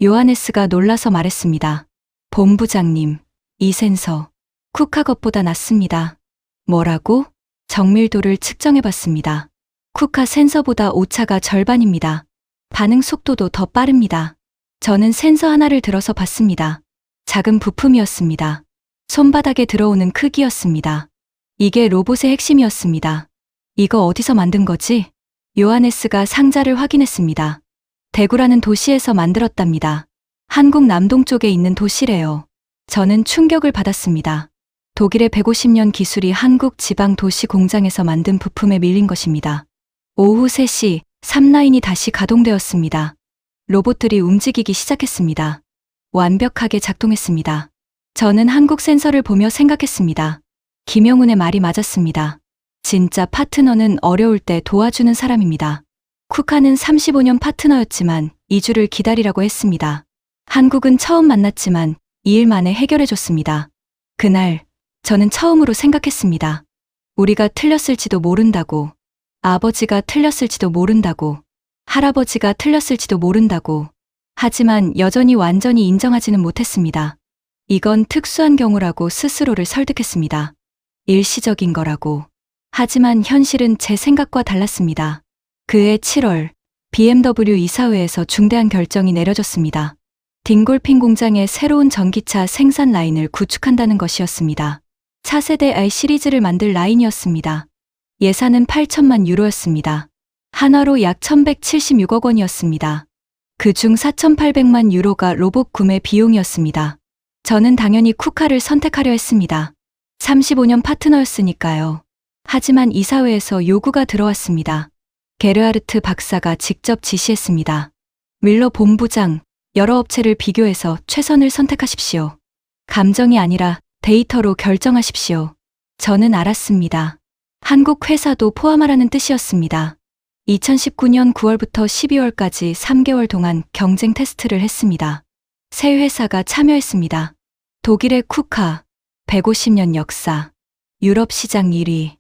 Speaker 1: 요하네스가 놀라서 말했습니다. 본부장님, 이 센서 쿠카 것보다 낫습니다. 뭐라고? 정밀도를 측정해봤습니다. 쿠카 센서보다 오차가 절반입니다. 반응 속도도 더 빠릅니다. 저는 센서 하나를 들어서 봤습니다. 작은 부품이었습니다. 손바닥에 들어오는 크기였습니다. 이게 로봇의 핵심이었습니다. 이거 어디서 만든 거지? 요하네스가 상자를 확인했습니다. 대구라는 도시에서 만들었답니다. 한국 남동쪽에 있는 도시래요. 저는 충격을 받았습니다. 독일의 150년 기술이 한국 지방 도시 공장에서 만든 부품에 밀린 것입니다. 오후 3시 3라인이 다시 가동되었습니다. 로봇들이 움직이기 시작했습니다. 완벽하게 작동했습니다. 저는 한국 센서를 보며 생각했습니다. 김영훈의 말이 맞았습니다. 진짜 파트너는 어려울 때 도와주는 사람입니다. 쿠카는 35년 파트너였지만 2주를 기다리라고 했습니다. 한국은 처음 만났지만 2일 만에 해결해줬습니다. 그날 저는 처음으로 생각했습니다. 우리가 틀렸을지도 모른다고, 아버지가 틀렸을지도 모른다고, 할아버지가 틀렸을지도 모른다고. 하지만 여전히 완전히 인정하지는 못했습니다. 이건 특수한 경우라고 스스로를 설득했습니다. 일시적인 거라고. 하지만 현실은 제 생각과 달랐습니다. 그해 7월, BMW 이사회에서 중대한 결정이 내려졌습니다. 딩골핀 공장에 새로운 전기차 생산 라인을 구축한다는 것이었습니다. 차세대 I 시리즈를 만들 라인이었습니다. 예산은 8천만 유로였습니다. 한화로 약 1176억 원이었습니다. 그중 4,800만 유로가 로봇 구매 비용이었습니다. 저는 당연히 쿠카를 선택하려 했습니다. 35년 파트너였으니까요. 하지만 이사회에서 요구가 들어왔습니다. 게르하르트 박사가 직접 지시했습니다. 윌러 본부장, 여러 업체를 비교해서 최선을 선택하십시오. 감정이 아니라 데이터로 결정하십시오. 저는 알았습니다. 한국 회사도 포함하라는 뜻이었습니다. 2019년 9월부터 12월까지 3개월 동안 경쟁 테스트를 했습니다. 세 회사가 참여했습니다. 독일의 쿠카, 150년 역사, 유럽 시장 1위,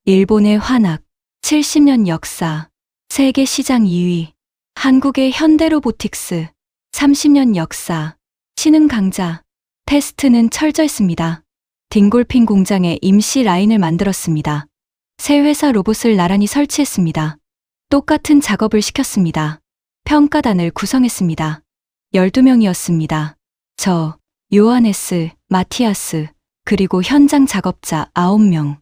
Speaker 1: 일본의 환악, 70년 역사, 세계 시장 2위, 한국의 현대로보틱스, 30년 역사, 신흥 강자. 테스트는 철저했습니다. 딩골핀 공장에 임시 라인을 만들었습니다. 새 회사 로봇을 나란히 설치했습니다. 똑같은 작업을 시켰습니다. 평가단을 구성했습니다. 12명이었습니다. 저, 요하네스, 마티아스, 그리고 현장 작업자 9명.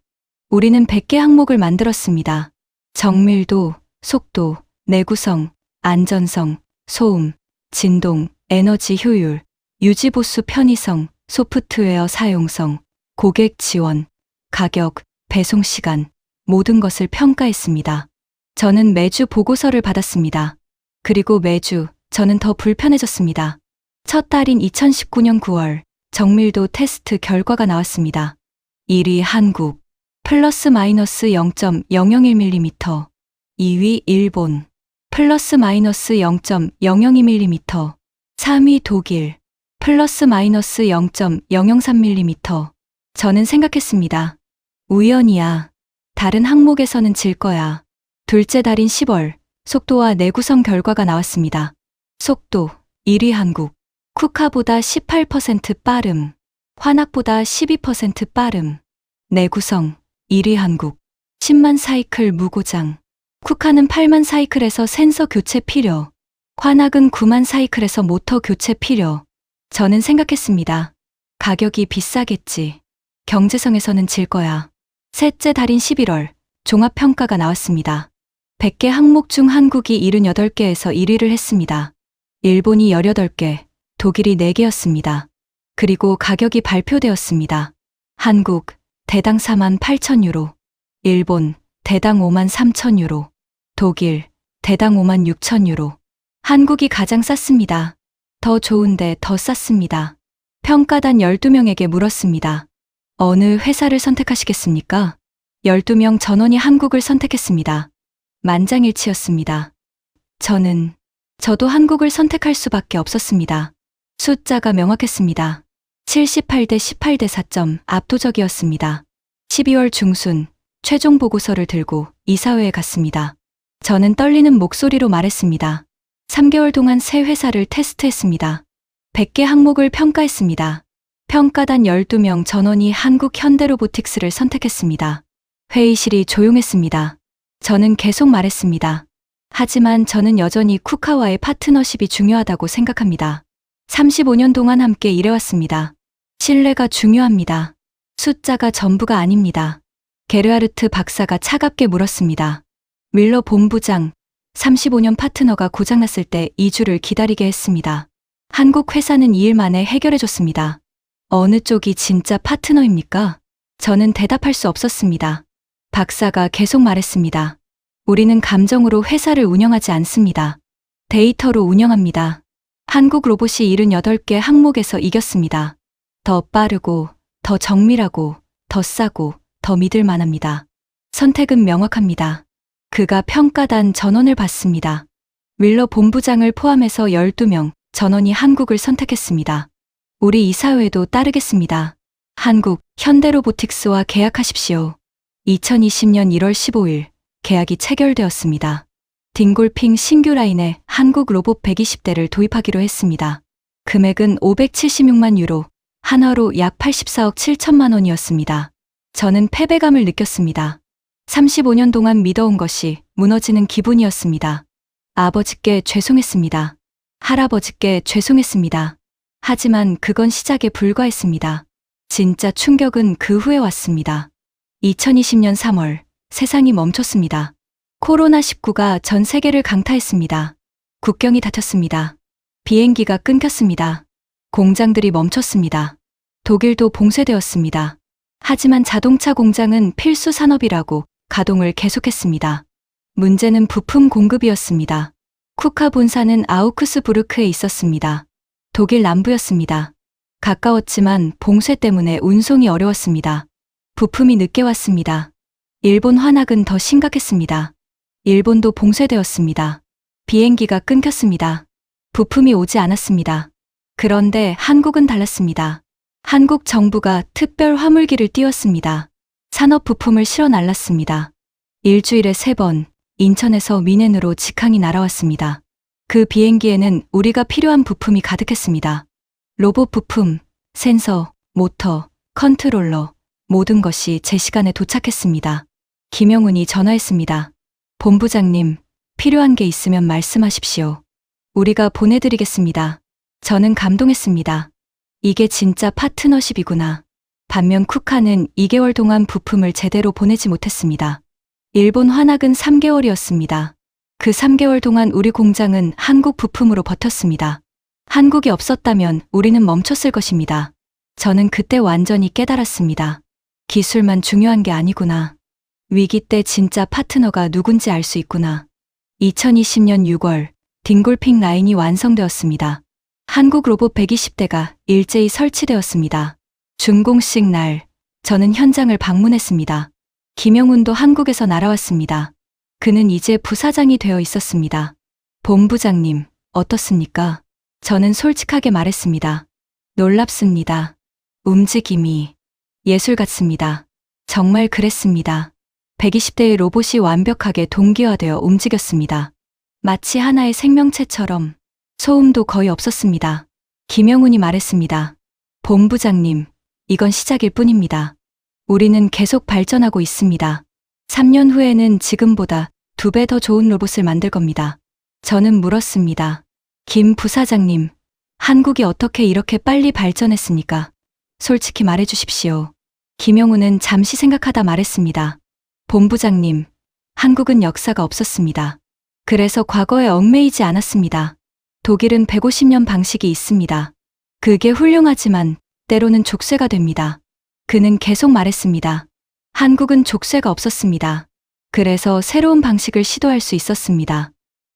Speaker 1: 우리는 100개 항목을 만들었습니다. 정밀도, 속도, 내구성, 안전성, 소음, 진동, 에너지 효율, 유지보수 편의성, 소프트웨어 사용성, 고객 지원, 가격, 배송 시간, 모든 것을 평가했습니다. 저는 매주 보고서를 받았습니다. 그리고 매주 저는 더 불편해졌습니다. 첫 달인 2019년 9월 정밀도 테스트 결과가 나왔습니다. 1위 한국, 플러스 마이너스 0.001mm. 2위 일본, 플러스 마이너스 0.002mm. 3위 독일, 플러스 마이너스 0.003mm. 저는 생각했습니다. 우연이야. 다른 항목에서는 질 거야. 둘째 달인 10월, 속도와 내구성 결과가 나왔습니다. 속도, 1위 한국. 쿠카보다 18% 빠름. 환학보다 12% 빠름. 내구성, 1위 한국. 10만 사이클 무고장. 쿠카는 8만 사이클에서 센서 교체 필요. 환학은 9만 사이클에서 모터 교체 필요. 저는 생각했습니다. 가격이 비싸겠지. 경제성에서는 질 거야. 셋째 달인 11월, 종합평가가 나왔습니다. 100개 항목 중 한국이 78개에서 1위를 했습니다. 일본이 18개, 독일이 4개였습니다. 그리고 가격이 발표되었습니다. 한국, 대당 4만 8천 유로. 일본, 대당 5만 3천 유로. 독일, 대당 5만 6천 유로. 한국이 가장 쌌습니다. 더 좋은데 더 쌌습니다. 평가단 12명에게 물었습니다. 어느 회사를 선택하시겠습니까? 12명 전원이 한국을 선택했습니다. 만장일치였습니다. 저도 한국을 선택할 수밖에 없었습니다. 숫자가 명확했습니다. 78대 18대 4점 압도적이었습니다. 12월 중순 최종 보고서를 들고 이사회에 갔습니다. 저는 떨리는 목소리로 말했습니다. 3개월 동안 새 회사를 테스트했습니다. 100개 항목을 평가했습니다. 평가단 12명 전원이 한국 현대로보틱스를 선택했습니다. 회의실이 조용했습니다. 저는 계속 말했습니다. 하지만 저는 여전히 쿠카와의 파트너십이 중요하다고 생각합니다. 35년 동안 함께 일해왔습니다. 신뢰가 중요합니다. 숫자가 전부가 아닙니다. 게르하르트 박사가 차갑게 물었습니다. 밀러 본부장, 35년 파트너가 고장났을 때 2주를 기다리게 했습니다. 한국 회사는 2일 만에 해결해줬습니다. 어느 쪽이 진짜 파트너입니까? 저는 대답할 수 없었습니다. 박사가 계속 말했습니다. 우리는 감정으로 회사를 운영하지 않습니다. 데이터로 운영합니다. 한국 로봇이 78개 항목에서 이겼습니다. 더 빠르고, 더 정밀하고, 더 싸고, 더 믿을 만합니다. 선택은 명확합니다. 그가 평가단 전원을 받습니다. 밀러 본부장을 포함해서 12명 전원이 한국을 선택했습니다. 우리 이사회도 따르겠습니다. 한국 현대로보틱스와 계약하십시오. 2020년 1월 15일 계약이 체결되었습니다. 딩골핑 신규 라인에 한국 로봇 120대를 도입하기로 했습니다. 금액은 576만 유로, 한화로 약 84억 7천만 원이었습니다. 저는 패배감을 느꼈습니다. 35년 동안 믿어온 것이 무너지는 기분이었습니다. 아버지께 죄송했습니다. 할아버지께 죄송했습니다. 하지만 그건 시작에 불과했습니다. 진짜 충격은 그 후에 왔습니다. 2020년 3월, 세상이 멈췄습니다. 코로나19가 전 세계를 강타했습니다. 국경이 닫혔습니다. 비행기가 끊겼습니다. 공장들이 멈췄습니다. 독일도 봉쇄되었습니다. 하지만 자동차 공장은 필수 산업이라고 가동을 계속했습니다. 문제는 부품 공급이었습니다. 쿠카 본사는 아우크스부르크에 있었습니다. 독일 남부였습니다. 가까웠지만 봉쇄 때문에 운송이 어려웠습니다. 부품이 늦게 왔습니다. 일본 환학은 더 심각했습니다. 일본도 봉쇄되었습니다. 비행기가 끊겼습니다. 부품이 오지 않았습니다. 그런데 한국은 달랐습니다. 한국 정부가 특별 화물기를 띄웠습니다. 산업 부품을 실어 날랐습니다. 일주일에 3번 인천에서 미넨으로 직항이 날아왔습니다. 그 비행기에는 우리가 필요한 부품이 가득했습니다. 로봇 부품, 센서, 모터, 컨트롤러, 모든 것이 제 시간에 도착했습니다. 김영훈이 전화했습니다. 본부장님, 필요한 게 있으면 말씀하십시오. 우리가 보내드리겠습니다. 저는 감동했습니다. 이게 진짜 파트너십이구나. 반면 쿠카는 2개월 동안 부품을 제대로 보내지 못했습니다. 일본 환학은 3개월이었습니다. 그 3개월 동안 우리 공장은 한국 부품으로 버텼습니다. 한국이 없었다면 우리는 멈췄을 것입니다. 저는 그때 완전히 깨달았습니다. 기술만 중요한 게 아니구나. 위기 때 진짜 파트너가 누군지 알 수 있구나. 2020년 6월, 딩골핑 라인이 완성되었습니다. 한국 로봇 120대가 일제히 설치되었습니다. 준공식 날, 저는 현장을 방문했습니다. 김영훈도 한국에서 날아왔습니다. 그는 이제 부사장이 되어 있었습니다. 본부장님, 어떻습니까? 저는 솔직하게 말했습니다. 놀랍습니다. 움직임이 예술 같습니다. 정말 그랬습니다. 120대의 로봇이 완벽하게 동기화되어 움직였습니다. 마치 하나의 생명체처럼 소음도 거의 없었습니다. 김영훈이 말했습니다. 본부장님, 이건 시작일 뿐입니다. 우리는 계속 발전하고 있습니다. 3년 후에는 지금보다 2배 더 좋은 로봇을 만들 겁니다. 저는 물었습니다. 김 부사장님, 한국이 어떻게 이렇게 빨리 발전했습니까? 솔직히 말해 주십시오. 김영훈은 잠시 생각하다 말했습니다. 본부장님, 한국은 역사가 없었습니다. 그래서 과거에 얽매이지 않았습니다. 독일은 150년 방식이 있습니다. 그게 훌륭하지만 때로는 족쇄가 됩니다. 그는 계속 말했습니다. 한국은 족쇄가 없었습니다. 그래서 새로운 방식을 시도할 수 있었습니다.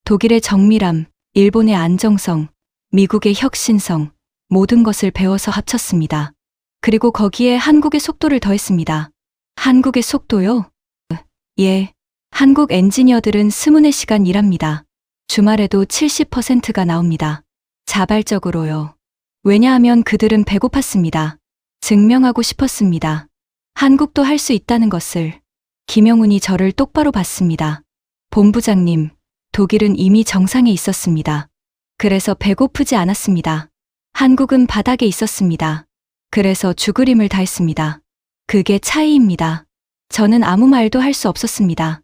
Speaker 1: 독일의 정밀함, 일본의 안정성, 미국의 혁신성, 모든 것을 배워서 합쳤습니다. 그리고 거기에 한국의 속도를 더했습니다. 한국의 속도요? 예. 한국 엔지니어들은 24시간 일합니다. 주말에도 70%가 나옵니다. 자발적으로요. 왜냐하면 그들은 배고팠습니다. 증명하고 싶었습니다. 한국도 할 수 있다는 것을. 김영훈이 저를 똑바로 봤습니다. 본부장님, 독일은 이미 정상에 있었습니다. 그래서 배고프지 않았습니다. 한국은 바닥에 있었습니다. 그래서 죽을 힘을 다했습니다. 그게 차이입니다. 저는 아무 말도 할 수 없었습니다.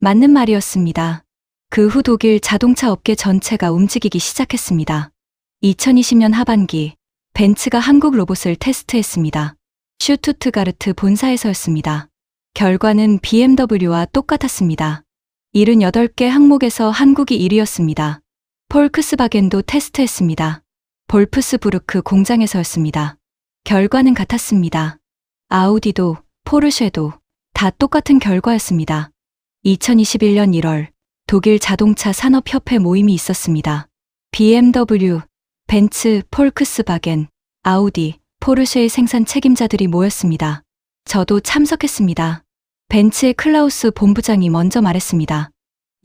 Speaker 1: 맞는 말이었습니다. 그 후 독일 자동차 업계 전체가 움직이기 시작했습니다. 2020년 하반기, 벤츠가 한국 로봇을 테스트했습니다. 슈투트가르트 본사에서였습니다. 결과는 BMW와 똑같았습니다. 78개 항목에서 한국이 1위였습니다. 폴크스바겐도 테스트했습니다. 볼프스부르크 공장에서였습니다. 결과는 같았습니다. 아우디도, 포르쉐도 다 똑같은 결과였습니다. 2021년 1월, 독일 자동차 산업협회 모임이 있었습니다. BMW, 벤츠, 폴크스바겐, 아우디, 포르쉐의 생산 책임자들이 모였습니다. 저도 참석했습니다. 벤츠의 클라우스 본부장이 먼저 말했습니다.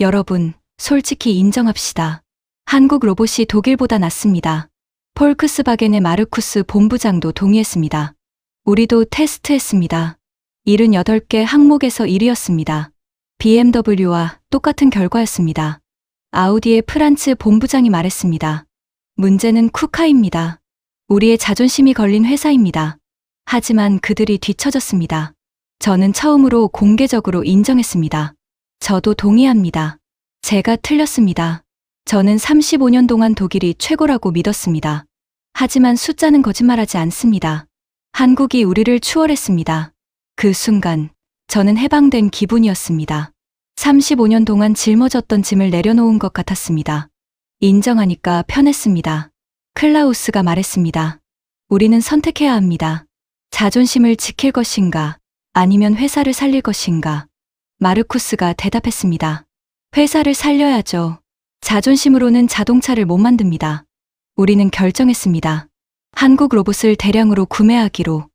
Speaker 1: 여러분, 솔직히 인정합시다. 한국 로봇이 독일보다 낫습니다. 폴크스바겐의 마르쿠스 본부장도 동의했습니다. 우리도 테스트했습니다. 78개 항목에서 1위였습니다. BMW와 똑같은 결과였습니다. 아우디의 프란츠 본부장이 말했습니다. 문제는 쿠카입니다. 우리의 자존심이 걸린 회사입니다. 하지만 그들이 뒤처졌습니다. 저는 처음으로 공개적으로 인정했습니다. 저도 동의합니다. 제가 틀렸습니다. 저는 35년 동안 독일이 최고라고 믿었습니다. 하지만 숫자는 거짓말하지 않습니다. 한국이 우리를 추월했습니다. 그 순간, 저는 해방된 기분이었습니다. 35년 동안 짊어졌던 짐을 내려놓은 것 같았습니다. 인정하니까 편했습니다. 클라우스가 말했습니다. 우리는 선택해야 합니다. 자존심을 지킬 것인가, 아니면 회사를 살릴 것인가. 마르쿠스가 대답했습니다. 회사를 살려야죠. 자존심으로는 자동차를 못 만듭니다. 우리는 결정했습니다. 한국 로봇을 대량으로 구매하기로.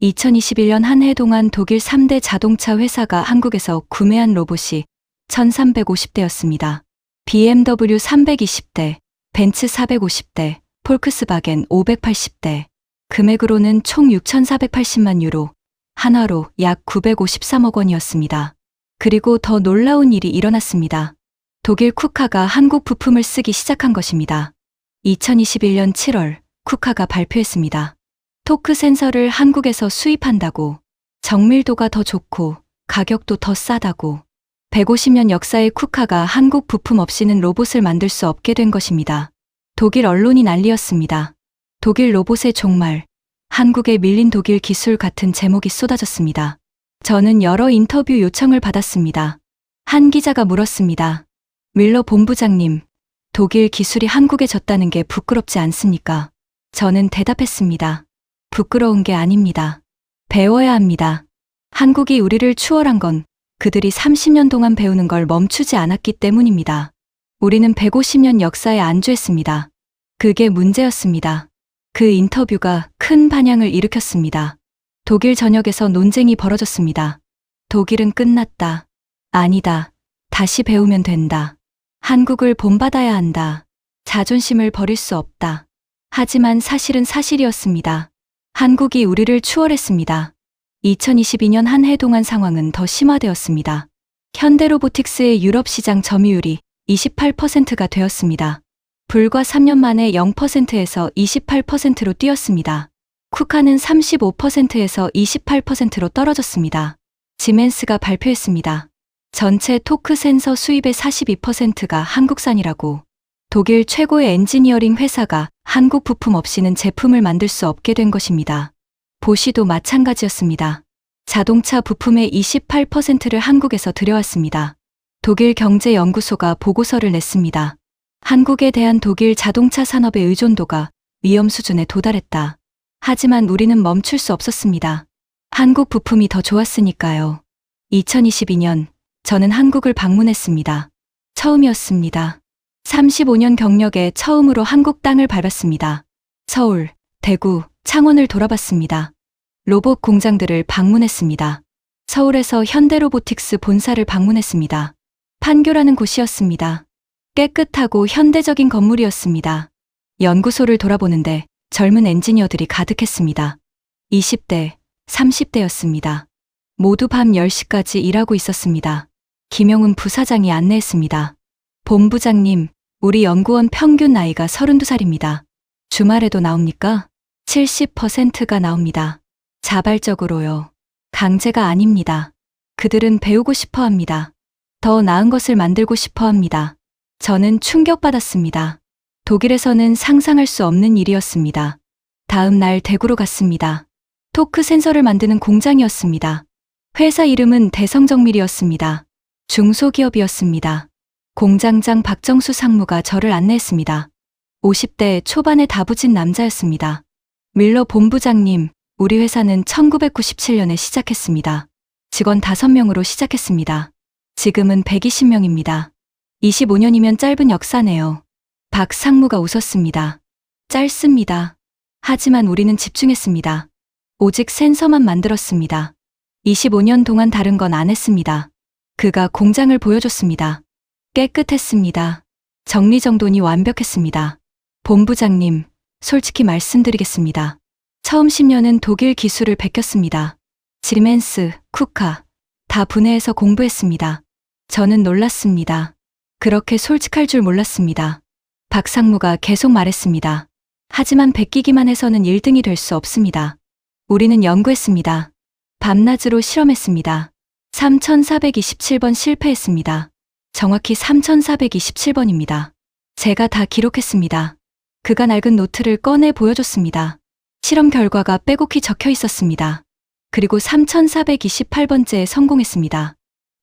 Speaker 1: 2021년 한 해 동안 독일 3대 자동차 회사가 한국에서 구매한 로봇이 1350대였습니다. BMW 320대, 벤츠 450대, 폴크스바겐 580대. 금액으로는 총 6,480만 유로, 한화로 약 953억 원이었습니다. 그리고 더 놀라운 일이 일어났습니다. 독일 쿠카가 한국 부품을 쓰기 시작한 것입니다. 2021년 7월 쿠카가 발표했습니다. 토크 센서를 한국에서 수입한다고, 정밀도가 더 좋고 가격도 더 싸다고. 150년 역사의 쿠카가 한국 부품 없이는 로봇을 만들 수 없게 된 것입니다. 독일 언론이 난리였습니다. 독일 로봇의 종말, 한국에 밀린 독일 기술 같은 제목이 쏟아졌습니다. 저는 여러 인터뷰 요청을 받았습니다. 한 기자가 물었습니다. 밀러 본부장님, 독일 기술이 한국에 졌다는 게 부끄럽지 않습니까? 저는 대답했습니다. 부끄러운 게 아닙니다. 배워야 합니다. 한국이 우리를 추월한 건 그들이 30년 동안 배우는 걸 멈추지 않았기 때문입니다. 우리는 150년 역사에 안주했습니다. 그게 문제였습니다. 그 인터뷰가 큰 반향을 일으켰습니다. 독일 전역에서 논쟁이 벌어졌습니다. 독일은 끝났다. 아니다. 다시 배우면 된다. 한국을 본받아야 한다. 자존심을 버릴 수 없다. 하지만 사실은 사실이었습니다. 한국이 우리를 추월했습니다. 2022년 한 해 동안 상황은 더 심화되었습니다. 현대로보틱스의 유럽 시장 점유율이 28%가 되었습니다. 불과 3년 만에 0%에서 28%로 뛰었습니다. 쿠카는 35%에서 28%로 떨어졌습니다. 지멘스가 발표했습니다. 전체 토크 센서 수입의 42%가 한국산이라고. 독일 최고의 엔지니어링 회사가 한국 부품 없이는 제품을 만들 수 없게 된 것입니다. 보시도 마찬가지였습니다. 자동차 부품의 28%를 한국에서 들여왔습니다. 독일 경제연구소가 보고서를 냈습니다. 한국에 대한 독일 자동차 산업의 의존도가 위험 수준에 도달했다. 하지만 우리는 멈출 수 없었습니다. 한국 부품이 더 좋았으니까요. 2022년 저는 한국을 방문했습니다. 처음이었습니다. 35년 경력에 처음으로 한국 땅을 밟았습니다. 서울, 대구, 창원을 돌아봤습니다. 로봇 공장들을 방문했습니다. 서울에서 현대로보틱스 본사를 방문했습니다. 판교라는 곳이었습니다. 깨끗하고 현대적인 건물이었습니다. 연구소를 돌아보는데 젊은 엔지니어들이 가득했습니다. 20대, 30대였습니다. 모두 밤 10시까지 일하고 있었습니다. 김용훈 부사장이 안내했습니다. 본부장님, 우리 연구원 평균 나이가 32살입니다. 주말에도 나옵니까? 70%가 나옵니다. 자발적으로요. 강제가 아닙니다. 그들은 배우고 싶어 합니다. 더 나은 것을 만들고 싶어 합니다. 저는 충격받았습니다. 독일에서는 상상할 수 없는 일이었습니다. 다음 날 대구로 갔습니다. 토크 센서를 만드는 공장이었습니다. 회사 이름은 대성정밀이었습니다. 중소기업이었습니다. 공장장 박정수 상무가 저를 안내했습니다. 50대 초반의 다부진 남자였습니다. 밀러 본부장님, 우리 회사는 1997년에 시작했습니다. 직원 5명으로 시작했습니다. 지금은 120명입니다. 25년이면 짧은 역사네요. 박 상무가 웃었습니다. 짧습니다. 하지만 우리는 집중했습니다. 오직 센서만 만들었습니다. 25년 동안 다른 건 안 했습니다. 그가 공장을 보여줬습니다. 깨끗했습니다. 정리정돈이 완벽했습니다. 본부장님, 솔직히 말씀드리겠습니다. 처음 10년은 독일 기술을 베꼈습니다. 지멘스, 쿠카, 다 분해해서 공부했습니다. 저는 놀랐습니다. 그렇게 솔직할 줄 몰랐습니다. 박 상무가 계속 말했습니다. 하지만 베끼기만 해서는 1등이 될 수 없습니다. 우리는 연구했습니다. 밤낮으로 실험했습니다. 3427번 실패했습니다. 정확히 3427번입니다. 제가 다 기록했습니다. 그가 낡은 노트를 꺼내 보여줬습니다. 실험 결과가 빼곡히 적혀 있었습니다. 그리고 3428번째에 성공했습니다.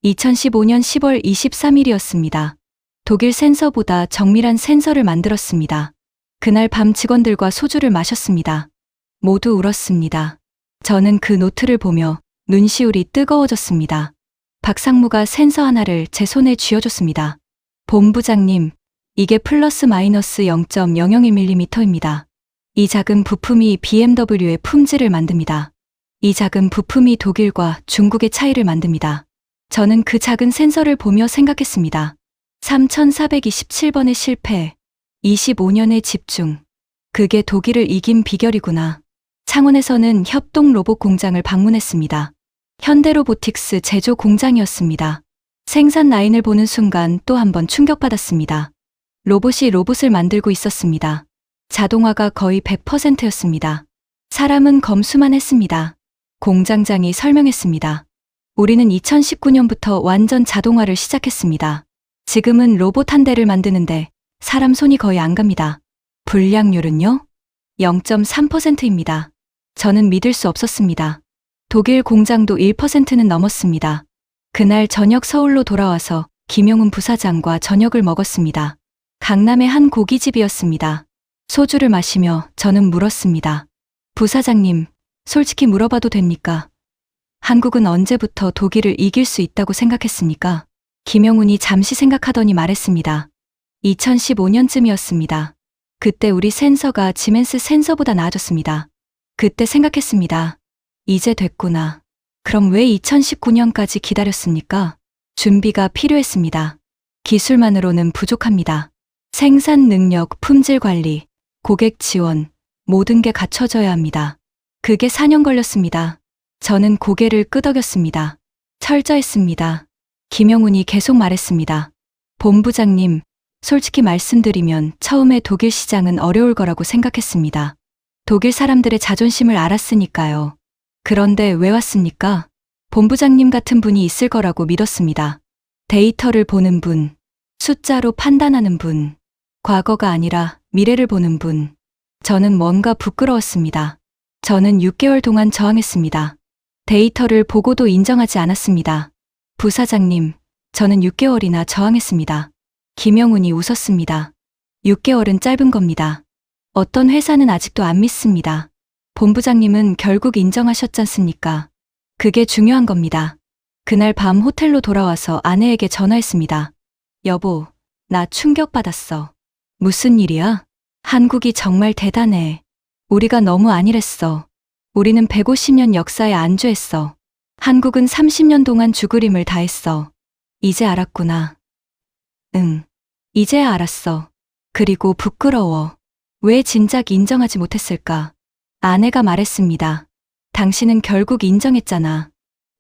Speaker 1: 2015년 10월 23일이었습니다. 독일 센서보다 정밀한 센서를 만들었습니다. 그날 밤 직원들과 소주를 마셨습니다. 모두 울었습니다. 저는 그 노트를 보며 눈시울이 뜨거워졌습니다. 박 상무가 센서 하나를 제 손에 쥐어줬습니다. 본부장님, 이게 플러스 마이너스 0.001mm입니다. 이 작은 부품이 BMW의 품질을 만듭니다. 이 작은 부품이 독일과 중국의 차이를 만듭니다. 저는 그 작은 센서를 보며 생각했습니다. 3427번의 실패, 25년의 집중. 그게 독일을 이긴 비결이구나. 창원에서는 협동 로봇 공장을 방문했습니다. 현대로보틱스 제조 공장이었습니다. 생산 라인을 보는 순간 또 한 번 충격받았습니다. 로봇이 로봇을 만들고 있었습니다. 자동화가 거의 100%였습니다. 사람은 검수만 했습니다. 공장장이 설명했습니다. 우리는 2019년부터 완전 자동화를 시작했습니다. 지금은 로봇 한 대를 만드는데 사람 손이 거의 안 갑니다. 불량률은요? 0.3%입니다. 저는 믿을 수 없었습니다. 독일 공장도 1%는 넘었습니다. 그날 저녁 서울로 돌아와서 김용훈 부사장과 저녁을 먹었습니다. 강남의 한 고깃집이었습니다. 소주를 마시며 저는 물었습니다. 부사장님, 솔직히 물어봐도 됩니까? 한국은 언제부터 독일을 이길 수 있다고 생각했습니까? 김용훈이 잠시 생각하더니 말했습니다. 2015년쯤이었습니다. 그때 우리 센서가 지멘스 센서보다 나아졌습니다. 그때 생각했습니다. 이제 됐구나. 그럼 왜 2019년까지 기다렸습니까? 준비가 필요했습니다. 기술만으로는 부족합니다. 생산 능력, 품질 관리, 고객 지원, 모든 게 갖춰져야 합니다. 그게 4년 걸렸습니다. 저는 고개를 끄덕였습니다. 철저했습니다. 김용훈이 계속 말했습니다. 본부장님, 솔직히 말씀드리면 처음에 독일 시장은 어려울 거라고 생각했습니다. 독일 사람들의 자존심을 알았으니까요. 그런데 왜 왔습니까? 본부장님 같은 분이 있을 거라고 믿었습니다. 데이터를 보는 분, 숫자로 판단하는 분, 과거가 아니라 미래를 보는 분. 저는 뭔가 부끄러웠습니다. 저는 6개월 동안 저항했습니다. 데이터를 보고도 인정하지 않았습니다. 부사장님, 저는 6개월이나 저항했습니다. 김용훈이 웃었습니다. 6개월은 짧은 겁니다. 어떤 회사는 아직도 안 믿습니다. 본부장님은 결국 인정하셨잖습니까? 그게 중요한 겁니다. 그날 밤 호텔로 돌아와서 아내에게 전화했습니다. 여보, 나 충격받았어. 무슨 일이야? 한국이 정말 대단해. 우리가 너무 안일했어. 우리는 150년 역사에 안주했어. 한국은 30년 동안 죽으림을 다했어. 이제 알았구나. 응. 이제야 알았어. 그리고 부끄러워. 왜 진작 인정하지 못했을까? 아내가 말했습니다. 당신은 결국 인정했잖아.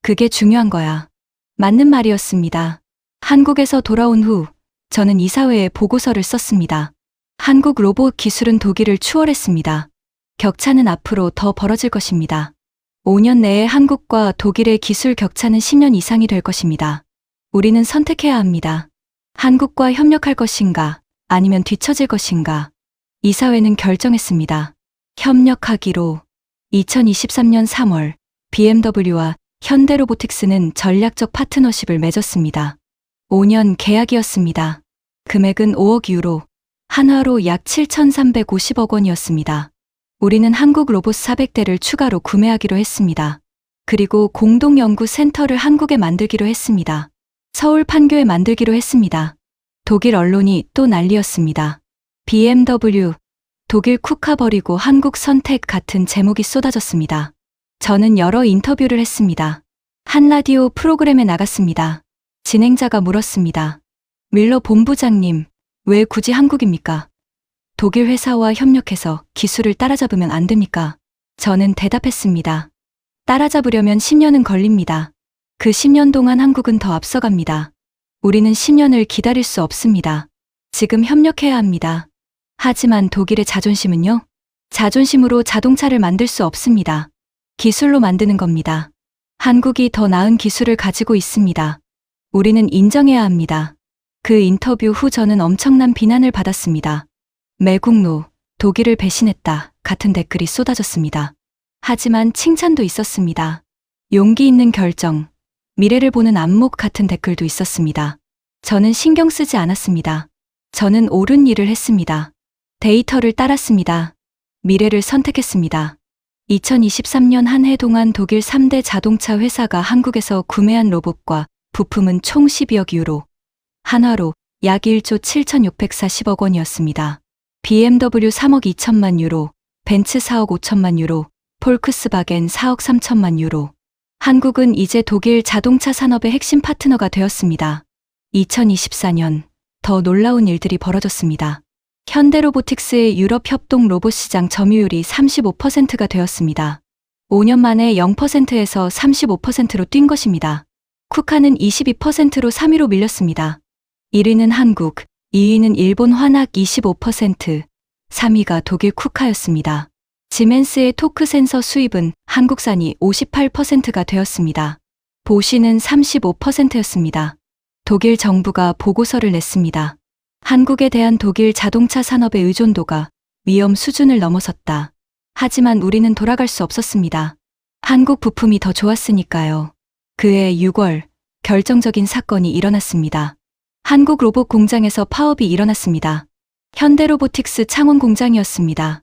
Speaker 1: 그게 중요한 거야. 맞는 말이었습니다. 한국에서 돌아온 후 저는 이사회에 보고서를 썼습니다. 한국 로봇 기술은 독일을 추월했습니다. 격차는 앞으로 더 벌어질 것입니다. 5년 내에 한국과 독일의 기술 격차는 10년 이상이 될 것입니다. 우리는 선택해야 합니다. 한국과 협력할 것인가, 아니면 뒤처질 것인가. 이사회는 결정했습니다. 협력하기로. 2023년 3월 BMW와 현대로보틱스는 전략적 파트너십을 맺었습니다. 5년 계약이었습니다. 금액은 5억 유로, 한화로 약 7,350억 원이었습니다. 우리는 한국 로봇 400대를 추가로 구매하기로 했습니다. 그리고 공동연구센터를 한국에 만들기로 했습니다. 서울 판교에 만들기로 했습니다. 독일 언론이 또 난리였습니다. BMW, 독일 쿠카 버리고 한국 선택 같은 제목이 쏟아졌습니다. 저는 여러 인터뷰를 했습니다. 한 라디오 프로그램에 나갔습니다. 진행자가 물었습니다. 밀러 본부장님, 왜 굳이 한국입니까? 독일 회사와 협력해서 기술을 따라잡으면 안 됩니까? 저는 대답했습니다. 따라잡으려면 10년은 걸립니다. 그 10년 동안 한국은 더 앞서갑니다. 우리는 10년을 기다릴 수 없습니다. 지금 협력해야 합니다. 하지만 독일의 자존심은요? 자존심으로 자동차를 만들 수 없습니다. 기술로 만드는 겁니다. 한국이 더 나은 기술을 가지고 있습니다. 우리는 인정해야 합니다. 그 인터뷰 후 저는 엄청난 비난을 받았습니다. 매국노, 독일을 배신했다 같은 댓글이 쏟아졌습니다. 하지만 칭찬도 있었습니다. 용기 있는 결정, 미래를 보는 안목 같은 댓글도 있었습니다. 저는 신경 쓰지 않았습니다. 저는 옳은 일을 했습니다. 데이터를 따랐습니다. 미래를 선택했습니다. 2023년 한 해 동안 독일 3대 자동차 회사가 한국에서 구매한 로봇과 부품은 총 12억 유로, 한화로 약 1조 7,640억 원이었습니다. BMW 3억 2천만 유로, 벤츠 4억 5천만 유로, 폴크스바겐 4억 3천만 유로. 한국은 이제 독일 자동차 산업의 핵심 파트너가 되었습니다. 2024년 더 놀라운 일들이 벌어졌습니다. 현대로보틱스의 유럽 협동 로봇 시장 점유율이 35%가 되었습니다. 5년 만에 0%에서 35%로 뛴 것입니다. 쿠카는 22%로 3위로 밀렸습니다. 1위는 한국, 2위는 일본 환학 25%, 3위가 독일 쿠카였습니다. 지멘스의 토크 센서 수입은 한국산이 58%가 되었습니다. 보쉬는 35%였습니다. 독일 정부가 보고서를 냈습니다. 한국에 대한 독일 자동차 산업의 의존도가 위험 수준을 넘어섰다. 하지만 우리는 돌아갈 수 없었습니다. 한국 부품이 더 좋았으니까요. 그해 6월 결정적인 사건이 일어났습니다. 한국 로봇 공장에서 파업이 일어났습니다. 현대로보틱스 창원 공장이었습니다.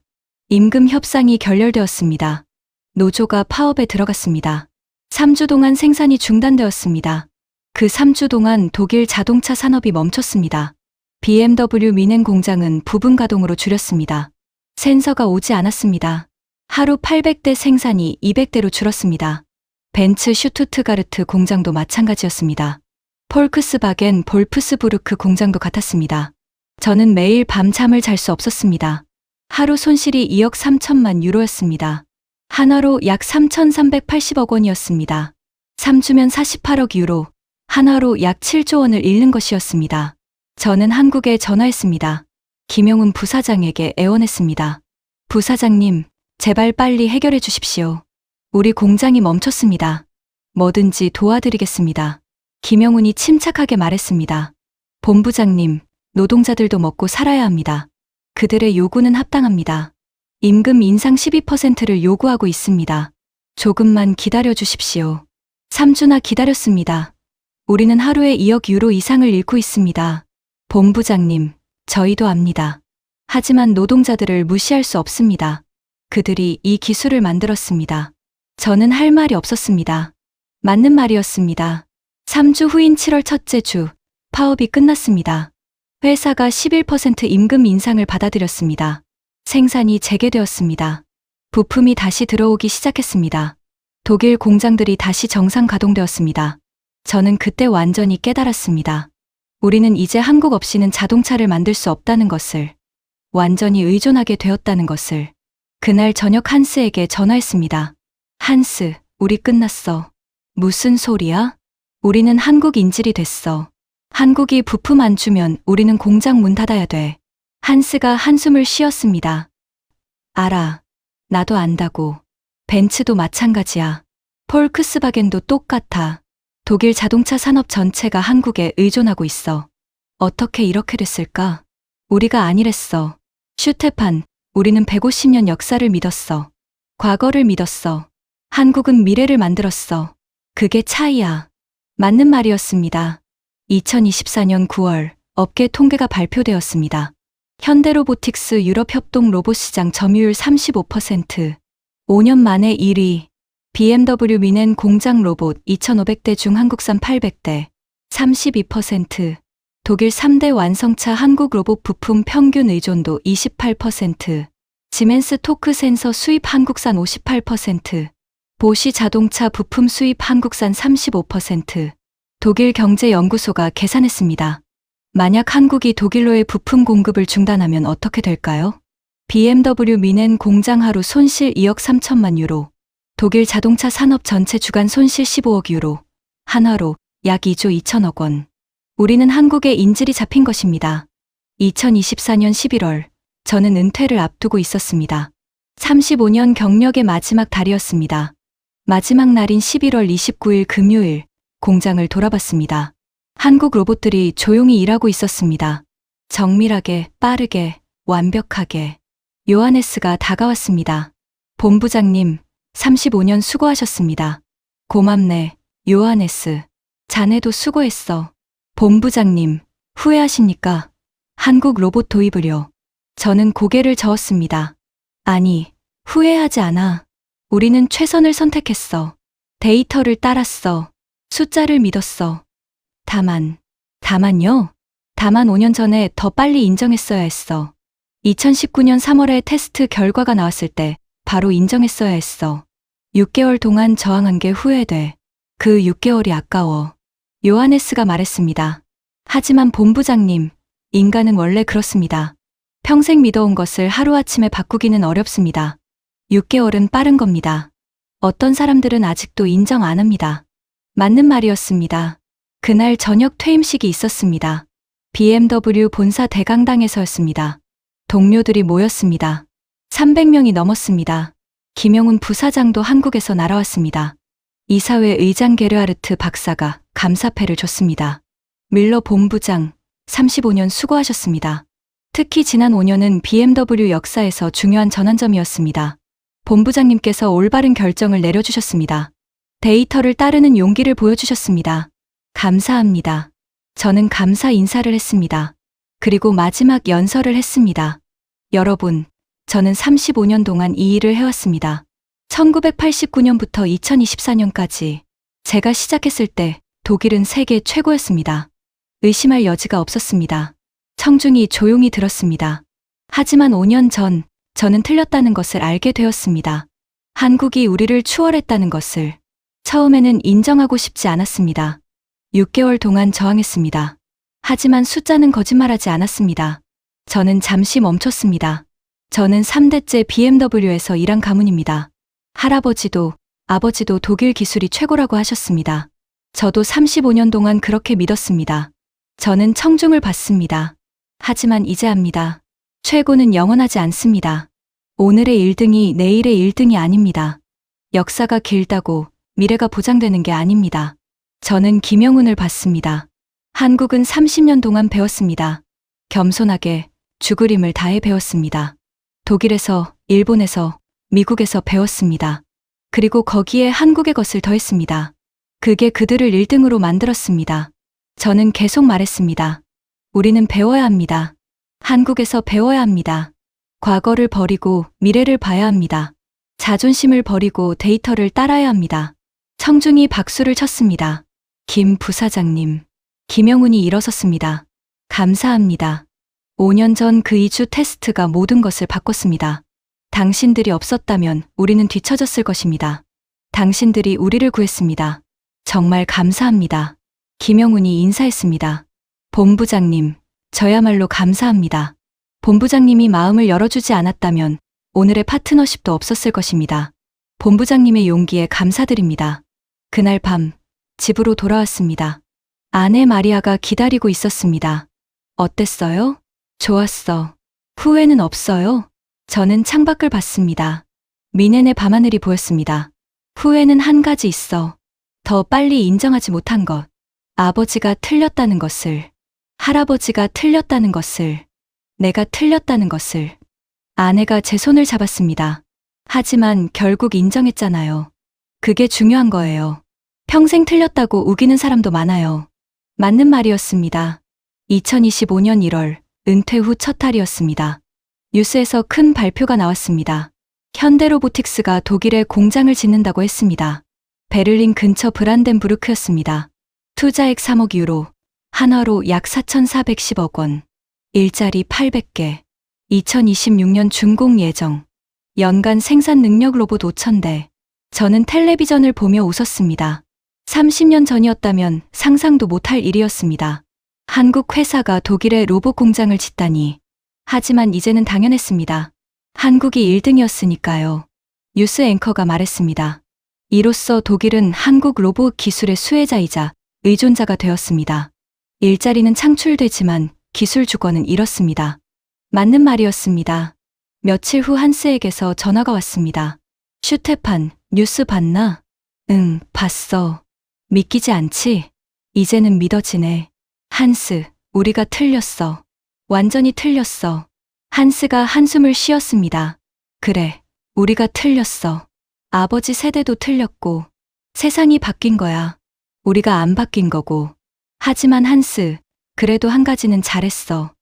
Speaker 1: 임금 협상이 결렬되었습니다. 노조가 파업에 들어갔습니다. 3주 동안 생산이 중단되었습니다. 그 3주 동안 독일 자동차 산업이 멈췄습니다. BMW 미넨 공장은 부분 가동으로 줄였습니다. 센서가 오지 않았습니다. 하루 800대 생산이 200대로 줄었습니다. 벤츠 슈투트가르트 공장도 마찬가지였습니다. 폴크스바겐 볼프스부르크 공장도 같았습니다. 저는 매일 밤 잠을 잘 수 없었습니다. 하루 손실이 2억 3천만 유로였습니다. 한화로 약 3,380억 원이었습니다. 3주면 48억 유로, 한화로 약 7조 원을 잃는 것이었습니다. 저는 한국에 전화했습니다. 김용훈 부사장에게 애원했습니다. 부사장님, 제발 빨리 해결해 주십시오. 우리 공장이 멈췄습니다. 뭐든지 도와드리겠습니다. 김용훈이 침착하게 말했습니다. 본부장님, 노동자들도 먹고 살아야 합니다. 그들의 요구는 합당합니다. 임금 인상 12%를 요구하고 있습니다. 조금만 기다려 주십시오. 3주나 기다렸습니다. 우리는 하루에 2억 유로 이상을 잃고 있습니다. 본부장님, 저희도 압니다. 하지만 노동자들을 무시할 수 없습니다. 그들이 이 기술을 만들었습니다. 저는 할 말이 없었습니다. 맞는 말이었습니다. 3주 후인 7월 첫째 주, 파업이 끝났습니다. 회사가 11% 임금 인상을 받아들였습니다. 생산이 재개되었습니다. 부품이 다시 들어오기 시작했습니다. 독일 공장들이 다시 정상 가동되었습니다. 저는 그때 완전히 깨달았습니다. 우리는 이제 한국 없이는 자동차를 만들 수 없다는 것을, 완전히 의존하게 되었다는 것을. 그날 저녁 한스에게 전화했습니다. 한스, 우리 끝났어. 무슨 소리야? 우리는 한국 인질이 됐어. 한국이 부품 안 주면 우리는 공장 문 닫아야 돼. 한스가 한숨을 쉬었습니다. 알아. 나도 안다고. 벤츠도 마찬가지야. 폴크스바겐도 똑같아. 독일 자동차 산업 전체가 한국에 의존하고 있어. 어떻게 이렇게 됐을까? 우리가 아니랬어. 슈테판, 우리는 150년 역사를 믿었어. 과거를 믿었어. 한국은 미래를 만들었어. 그게 차이야. 맞는 말이었습니다. 2024년 9월 업계 통계가 발표되었습니다. 현대로보틱스 유럽 협동 로봇 시장 점유율 35%, 5년 만에 1위, BMW 미넨 공장 로봇 2,500대 중 한국산 800대, 32%, 독일 3대 완성차 한국 로봇 부품 평균 의존도 28%, 지멘스 토크 센서 수입 한국산 58%, 보쉬 자동차 부품 수입 한국산 35%, 독일 경제연구소가 계산했습니다. 만약 한국이 독일로의 부품 공급을 중단하면 어떻게 될까요? BMW 미넨 공장 하루 손실 2억 3천만 유로, 독일 자동차 산업 전체 주간 손실 15억 유로, 한화로 약 2조 2천억 원. 우리는 한국에 인질이 잡힌 것입니다. 2024년 11월, 저는 은퇴를 앞두고 있었습니다. 35년 경력의 마지막 달이었습니다. 마지막 날인 11월 29일 금요일, 공장을 돌아봤습니다. 한국 로봇들이 조용히 일하고 있었습니다. 정밀하게, 빠르게, 완벽하게. 요하네스가 다가왔습니다. 본부장님, 35년 수고하셨습니다. 고맙네, 요하네스. 자네도 수고했어. 본부장님, 후회하십니까? 한국 로봇 도입을요. 저는 고개를 저었습니다. 아니, 후회하지 않아. 우리는 최선을 선택했어. 데이터를 따랐어. 숫자를 믿었어. 다만요? 다만 5년 전에 더 빨리 인정했어야 했어. 2019년 3월에 테스트 결과가 나왔을 때 바로 인정했어야 했어. 6개월 동안 저항한 게 후회돼. 그 6개월이 아까워. 요하네스가 말했습니다. 하지만 본부장님, 인간은 원래 그렇습니다. 평생 믿어온 것을 하루아침에 바꾸기는 어렵습니다. 6개월은 빠른 겁니다. 어떤 사람들은 아직도 인정 안 합니다. 맞는 말이었습니다. 그날 저녁 퇴임식이 있었습니다. BMW 본사 대강당에서였습니다. 동료들이 모였습니다. 300명이 넘었습니다. 김영훈 부사장도 한국에서 날아왔습니다. 이사회 의장 게르하르트 박사가 감사패를 줬습니다. 밀러 본부장, 35년 수고하셨습니다. 특히 지난 5년은 BMW 역사에서 중요한 전환점이었습니다. 본부장님께서 올바른 결정을 내려주셨습니다. 데이터를 따르는 용기를 보여주셨습니다. 감사합니다. 저는 감사 인사를 했습니다. 그리고 마지막 연설을 했습니다. 여러분, 저는 35년 동안 이 일을 해왔습니다. 1989년부터 2024년까지 제가 시작했을 때 독일은 세계 최고였습니다. 의심할 여지가 없었습니다. 청중이 조용히 들었습니다. 하지만 5년 전 저는 틀렸다는 것을 알게 되었습니다. 한국이 우리를 추월했다는 것을 처음에는 인정하고 싶지 않았습니다. 6개월 동안 저항했습니다. 하지만 숫자는 거짓말하지 않았습니다. 저는 잠시 멈췄습니다. 저는 3대째 BMW에서 일한 가문입니다. 할아버지도 아버지도 독일 기술이 최고라고 하셨습니다. 저도 35년 동안 그렇게 믿었습니다. 저는 청중을 받습니다. 하지만 이제 압니다. 최고는 영원하지 않습니다. 오늘의 1등이 내일의 1등이 아닙니다. 역사가 길다고 미래가 보장되는 게 아닙니다. 저는 김영훈을 받습니다. 한국은 30년 동안 배웠습니다. 겸손하게 죽을 힘을 다해 배웠습니다. 독일에서, 일본에서, 미국에서 배웠습니다. 그리고 거기에 한국의 것을 더했습니다. 그게 그들을 1등으로 만들었습니다. 저는 계속 말했습니다. 우리는 배워야 합니다. 한국에서 배워야 합니다. 과거를 버리고 미래를 봐야 합니다. 자존심을 버리고 데이터를 따라야 합니다. 청중이 박수를 쳤습니다. 김 부사장님, 김영훈이 일어섰습니다. 감사합니다. 5년 전 그 2주 테스트가 모든 것을 바꿨습니다. 당신들이 없었다면 우리는 뒤처졌을 것입니다. 당신들이 우리를 구했습니다. 정말 감사합니다. 김영훈이 인사했습니다. 본부장님, 저야말로 감사합니다. 본부장님이 마음을 열어주지 않았다면 오늘의 파트너십도 없었을 것입니다. 본부장님의 용기에 감사드립니다. 그날 밤, 집으로 돌아왔습니다. 아내 마리아가 기다리고 있었습니다. 어땠어요? 좋았어. 후회는 없어요? 저는 창밖을 봤습니다. 미넨의 밤하늘이 보였습니다. 후회는 한 가지 있어. 더 빨리 인정하지 못한 것. 아버지가 틀렸다는 것을. 할아버지가 틀렸다는 것을. 내가 틀렸다는 것을. 아내가 제 손을 잡았습니다. 하지만 결국 인정했잖아요. 그게 중요한 거예요. 평생 틀렸다고 우기는 사람도 많아요. 맞는 말이었습니다. 2025년 1월, 은퇴 후 첫 달이었습니다. 뉴스에서 큰 발표가 나왔습니다. 현대로보틱스가 독일에 공장을 짓는다고 했습니다. 베를린 근처 브란덴부르크였습니다. 투자액 3억 유로, 한화로 약 4,410억 원, 일자리 800개, 2026년 준공 예정, 연간 생산 능력 로봇 5,000대. 저는 텔레비전을 보며 웃었습니다. 30년 전이었다면 상상도 못할 일이었습니다. 한국 회사가 독일에 로봇 공장을 짓다니. 하지만 이제는 당연했습니다. 한국이 1등이었으니까요. 뉴스 앵커가 말했습니다. 이로써 독일은 한국 로봇 기술의 수혜자이자 의존자가 되었습니다. 일자리는 창출되지만 기술 주거는 잃었습니다. 맞는 말이었습니다. 며칠 후 한스에게서 전화가 왔습니다. 슈테판, 뉴스 봤나? 응, 봤어. 믿기지 않지? 이제는 믿어지네. 한스, 우리가 틀렸어. 완전히 틀렸어. 한스가 한숨을 쉬었습니다. 그래, 우리가 틀렸어. 아버지 세대도 틀렸고, 세상이 바뀐 거야. 우리가 안 바뀐 거고. 하지만 한스, 그래도 한 가지는 잘했어.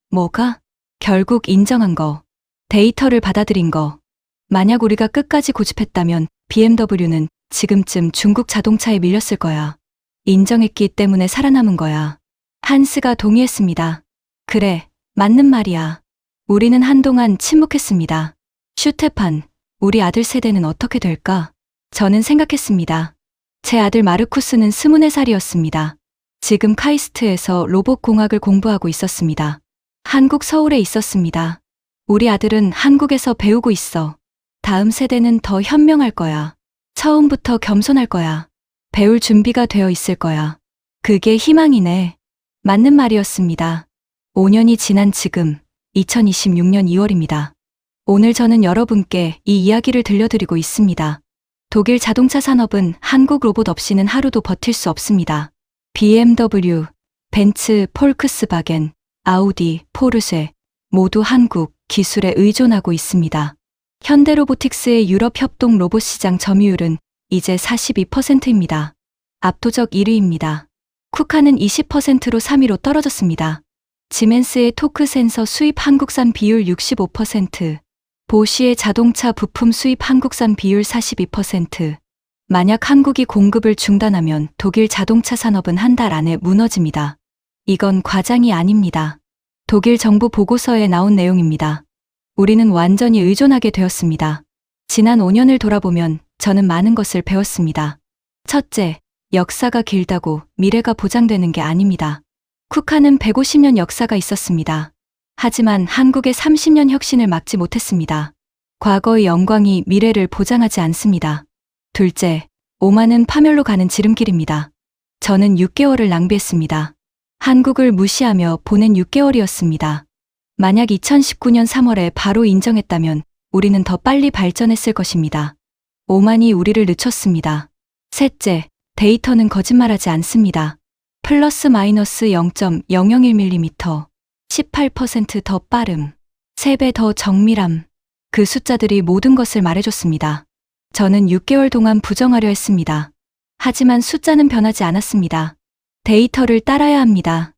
Speaker 1: 뭐가? 결국 인정한 거. 데이터를 받아들인 거. 만약 우리가 끝까지 고집했다면 BMW는 지금쯤 중국 자동차에 밀렸을 거야. 인정했기 때문에 살아남은 거야. 한스가 동의했습니다. 그래, 맞는 말이야. 우리는 한동안 침묵했습니다. 슈테판, 우리 아들 세대는 어떻게 될까? 저는 생각했습니다. 제 아들 마르쿠스는 24살이었습니다. 지금 카이스트에서 로봇공학을 공부하고 있었습니다. 한국 서울에 있었습니다. 우리 아들은 한국에서 배우고 있어. 다음 세대는 더 현명할 거야. 처음부터 겸손할 거야. 배울 준비가 되어 있을 거야. 그게 희망이네. 맞는 말이었습니다. 5년이 지난 지금, 2026년 2월입니다. 오늘 저는 여러분께 이 이야기를 들려드리고 있습니다. 독일 자동차 산업은 한국 로봇 없이는 하루도 버틸 수 없습니다. BMW, 벤츠, 폴크스바겐, 아우디, 포르쉐 모두 한국 기술에 의존하고 있습니다. 현대로보틱스의 유럽 협동 로봇 시장 점유율은 이제 42%입니다. 압도적 1위입니다. 쿠카는 20%로 3위로 떨어졌습니다. 지멘스의 토크 센서 수입 한국산 비율 65%, 보쉬의 자동차 부품 수입 한국산 비율 42%. 만약 한국이 공급을 중단하면 독일 자동차 산업은 한 달 안에 무너집니다. 이건 과장이 아닙니다. 독일 정부 보고서에 나온 내용입니다. 우리는 완전히 의존하게 되었습니다. 지난 5년을 돌아보면 저는 많은 것을 배웠습니다. 첫째, 역사가 길다고 미래가 보장되는 게 아닙니다. 쿠카는 150년 역사가 있었습니다. 하지만 한국의 30년 혁신을 막지 못했습니다. 과거의 영광이 미래를 보장하지 않습니다. 둘째, 오만은 파멸로 가는 지름길입니다. 저는 6개월을 낭비했습니다. 한국을 무시하며 보낸 6개월이었습니다. 만약 2019년 3월에 바로 인정했다면 우리는 더 빨리 발전했을 것입니다. 오만이 우리를 늦췄습니다. 셋째, 데이터는 거짓말하지 않습니다. 플러스 마이너스 0.001mm, 18% 더 빠름, 3배 더 정밀함. 그 숫자들이 모든 것을 말해줬습니다. 저는 6개월 동안 부정하려 했습니다. 하지만 숫자는 변하지 않았습니다. 데이터를 따라야 합니다.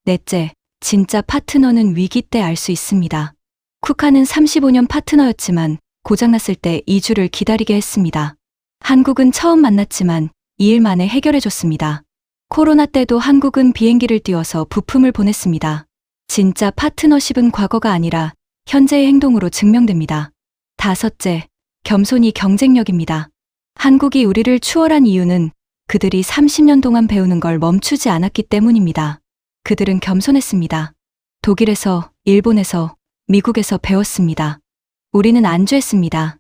Speaker 1: 넷째, 진짜 파트너는 위기 때 알 수 있습니다. 쿠카는 35년 파트너였지만 고장났을 때 2주를 기다리게 했습니다. 한국은 처음 만났지만 2일 만에 해결해줬습니다. 코로나 때도 한국은 비행기를 띄워서 부품을 보냈습니다. 진짜 파트너십은 과거가 아니라 현재의 행동으로 증명됩니다. 다섯째, 겸손이 경쟁력입니다. 한국이 우리를 추월한 이유는 그들이 30년 동안 배우는 걸 멈추지 않았기 때문입니다. 그들은 겸손했습니다. 독일에서, 일본에서, 미국에서 배웠습니다. 우리는 안주했습니다.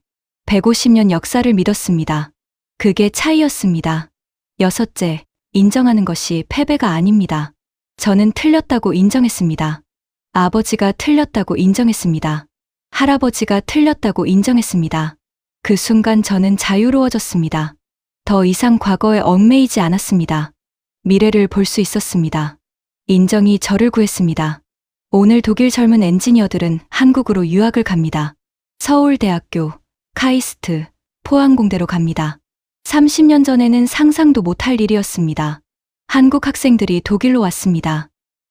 Speaker 1: 150년 역사를 믿었습니다. 그게 차이였습니다. 여섯째, 인정하는 것이 패배가 아닙니다. 저는 틀렸다고 인정했습니다. 아버지가 틀렸다고 인정했습니다. 할아버지가 틀렸다고 인정했습니다. 그 순간 저는 자유로워졌습니다. 더 이상 과거에 얽매이지 않았습니다. 미래를 볼 수 있었습니다. 인정이 저를 구했습니다. 오늘 독일 젊은 엔지니어들은 한국으로 유학을 갑니다. 서울대학교, 카이스트, 포항공대로 갑니다. 30년 전에는 상상도 못할 일이었습니다. 한국 학생들이 독일로 왔습니다.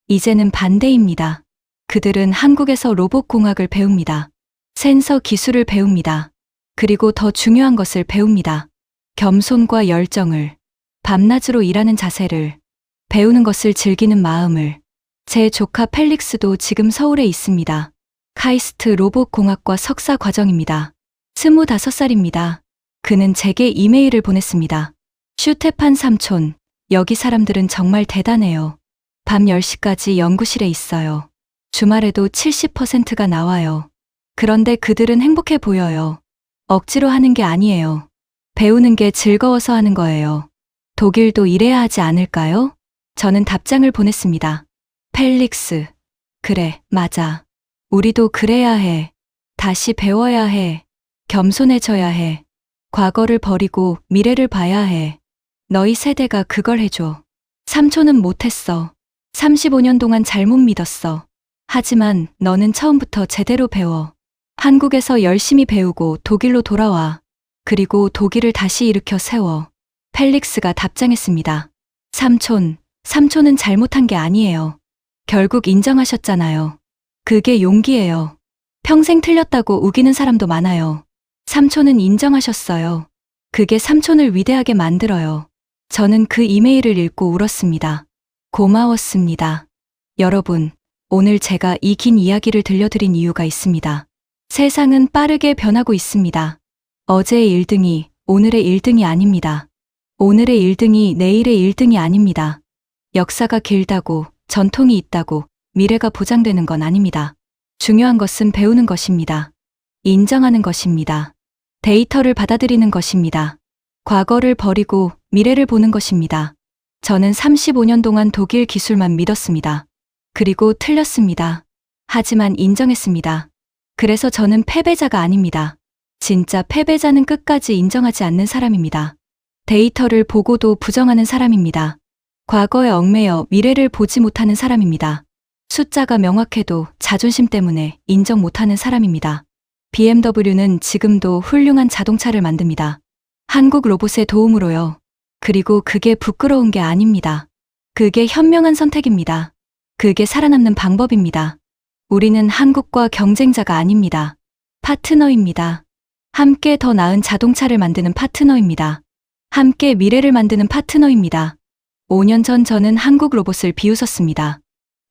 Speaker 1: 이제는 반대입니다. 그들은 한국에서 로봇공학을 배웁니다. 센서 기술을 배웁니다. 그리고 더 중요한 것을 배웁니다. 겸손과 열정을, 밤낮으로 일하는 자세를, 배우는 것을 즐기는 마음을. 제 조카 펠릭스도 지금 서울에 있습니다. 카이스트 로봇공학과 석사 과정입니다. 25살입니다. 그는 제게 이메일을 보냈습니다. 슈테판 삼촌, 여기 사람들은 정말 대단해요. 밤 10시까지 연구실에 있어요. 주말에도 70%가 나와요. 그런데 그들은 행복해 보여요. 억지로 하는 게 아니에요. 배우는 게 즐거워서 하는 거예요. 독일도 이래야 하지 않을까요? 저는 답장을 보냈습니다. 펠릭스, 그래, 맞아. 우리도 그래야 해. 다시 배워야 해. 겸손해져야 해. 과거를 버리고 미래를 봐야 해. 너희 세대가 그걸 해줘. 삼촌은 못했어. 35년 동안 잘못 믿었어. 하지만 너는 처음부터 제대로 배워. 한국에서 열심히 배우고 독일로 돌아와. 그리고 독일을 다시 일으켜 세워. 펠릭스가 답장했습니다. 삼촌은 잘못한 게 아니에요. 결국 인정하셨잖아요. 그게 용기예요. 평생 틀렸다고 우기는 사람도 많아요. 삼촌은 인정하셨어요. 그게 삼촌을 위대하게 만들어요. 저는 그 이메일을 읽고 울었습니다. 고마웠습니다. 여러분, 오늘 제가 이 긴 이야기를 들려드린 이유가 있습니다. 세상은 빠르게 변하고 있습니다. 어제의 1등이 오늘의 1등이 아닙니다. 오늘의 1등이 내일의 1등이 아닙니다. 역사가 길다고, 전통이 있다고 미래가 보장되는 건 아닙니다. 중요한 것은 배우는 것입니다. 인정하는 것입니다. 데이터를 받아들이는 것입니다. 과거를 버리고 미래를 보는 것입니다. 저는 35년 동안 독일 기술만 믿었습니다. 그리고 틀렸습니다. 하지만 인정했습니다. 그래서 저는 패배자가 아닙니다. 진짜 패배자는 끝까지 인정하지 않는 사람입니다. 데이터를 보고도 부정하는 사람입니다. 과거에 얽매여 미래를 보지 못하는 사람입니다. 숫자가 명확해도 자존심 때문에 인정 못하는 사람입니다. BMW는 지금도 훌륭한 자동차를 만듭니다. 한국 로봇의 도움으로요. 그리고 그게 부끄러운 게 아닙니다. 그게 현명한 선택입니다. 그게 살아남는 방법입니다. 우리는 한국과 경쟁자가 아닙니다. 파트너입니다. 함께 더 나은 자동차를 만드는 파트너입니다. 함께 미래를 만드는 파트너입니다. 5년 전 저는 한국 로봇을 비웃었습니다.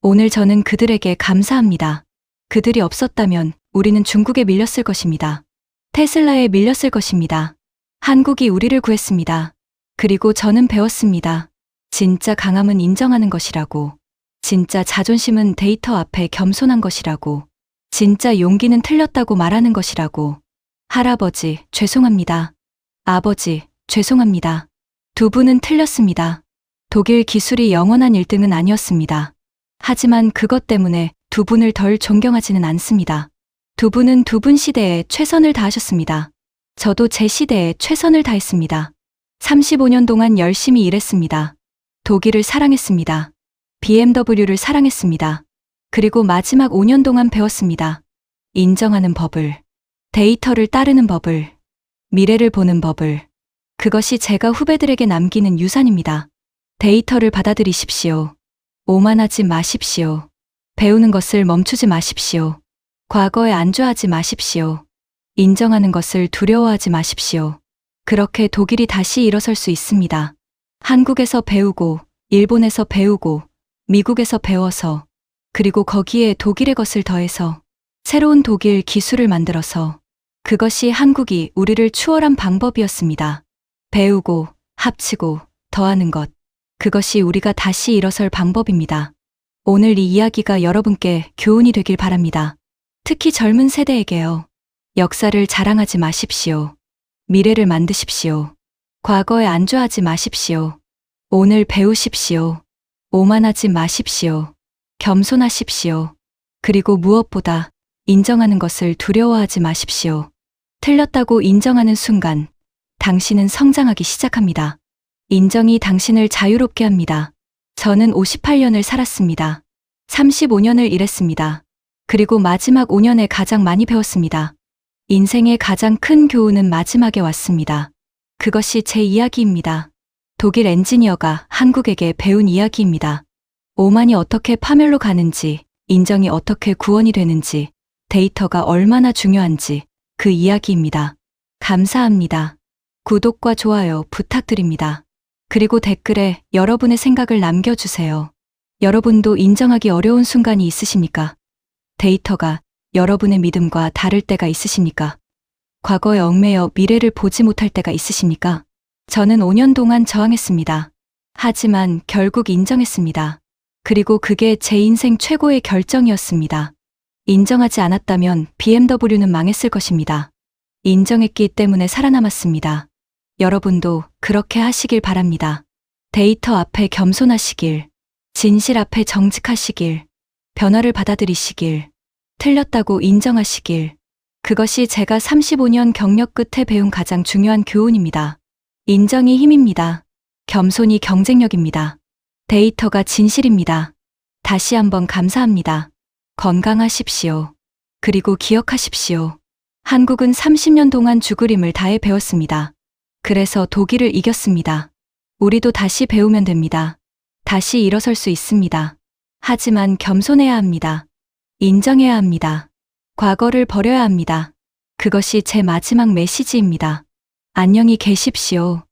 Speaker 1: 오늘 저는 그들에게 감사합니다. 그들이 없었다면 우리는 중국에 밀렸을 것입니다. 테슬라에 밀렸을 것입니다. 한국이 우리를 구했습니다. 그리고 저는 배웠습니다. 진짜 강함은 인정하는 것이라고. 진짜 자존심은 데이터 앞에 겸손한 것이라고. 진짜 용기는 틀렸다고 말하는 것이라고. 할아버지, 죄송합니다. 아버지, 죄송합니다. 두 분은 틀렸습니다. 독일 기술이 영원한 1등은 아니었습니다. 하지만 그것 때문에 두 분을 덜 존경하지는 않습니다. 두 분은 두 분 시대에 최선을 다하셨습니다. 저도 제 시대에 최선을 다했습니다. 35년 동안 열심히 일했습니다. 독일을 사랑했습니다. BMW를 사랑했습니다. 그리고 마지막 5년 동안 배웠습니다. 인정하는 법을, 데이터를 따르는 법을, 미래를 보는 법을. 그것이 제가 후배들에게 남기는 유산입니다. 데이터를 받아들이십시오. 오만하지 마십시오. 배우는 것을 멈추지 마십시오. 과거에 안주하지 마십시오. 인정하는 것을 두려워하지 마십시오. 그렇게 독일이 다시 일어설 수 있습니다. 한국에서 배우고, 일본에서 배우고, 미국에서 배워서, 그리고 거기에 독일의 것을 더해서 새로운 독일 기술을 만들어서 그것이 한국이 우리를 추월한 방법이었습니다. 배우고, 합치고, 더하는 것. 그것이 우리가 다시 일어설 방법입니다. 오늘 이 이야기가 여러분께 교훈이 되길 바랍니다. 특히 젊은 세대에게요. 역사를 자랑하지 마십시오. 미래를 만드십시오. 과거에 안주하지 마십시오. 오늘 배우십시오. 오만하지 마십시오. 겸손하십시오. 그리고 무엇보다 인정하는 것을 두려워하지 마십시오. 틀렸다고 인정하는 순간 당신은 성장하기 시작합니다. 인정이 당신을 자유롭게 합니다. 저는 58년을 살았습니다. 35년을 일했습니다. 그리고 마지막 5년에 가장 많이 배웠습니다. 인생의 가장 큰 교훈은 마지막에 왔습니다. 그것이 제 이야기입니다. 독일 엔지니어가 한국에게 배운 이야기입니다. 오만이 어떻게 파멸로 가는지, 인정이 어떻게 구원이 되는지, 데이터가 얼마나 중요한지 그 이야기입니다. 감사합니다. 구독과 좋아요 부탁드립니다. 그리고 댓글에 여러분의 생각을 남겨주세요. 여러분도 인정하기 어려운 순간이 있으십니까? 데이터가 여러분의 믿음과 다를 때가 있으십니까? 과거에 얽매여 미래를 보지 못할 때가 있으십니까? 저는 5년 동안 저항했습니다. 하지만 결국 인정했습니다. 그리고 그게 제 인생 최고의 결정이었습니다. 인정하지 않았다면 BMW는 망했을 것입니다. 인정했기 때문에 살아남았습니다. 여러분도 그렇게 하시길 바랍니다. 데이터 앞에 겸손하시길, 진실 앞에 정직하시길, 변화를 받아들이시길, 틀렸다고 인정하시길. 그것이 제가 35년 경력 끝에 배운 가장 중요한 교훈입니다. 인정이 힘입니다. 겸손이 경쟁력입니다. 데이터가 진실입니다. 다시 한번 감사합니다. 건강하십시오. 그리고 기억하십시오. 한국은 30년 동안 죽을 힘을 다해 배웠습니다. 그래서 독일을 이겼습니다. 우리도 다시 배우면 됩니다. 다시 일어설 수 있습니다. 하지만 겸손해야 합니다. 인정해야 합니다. 과거를 버려야 합니다. 그것이 제 마지막 메시지입니다. 안녕히 계십시오.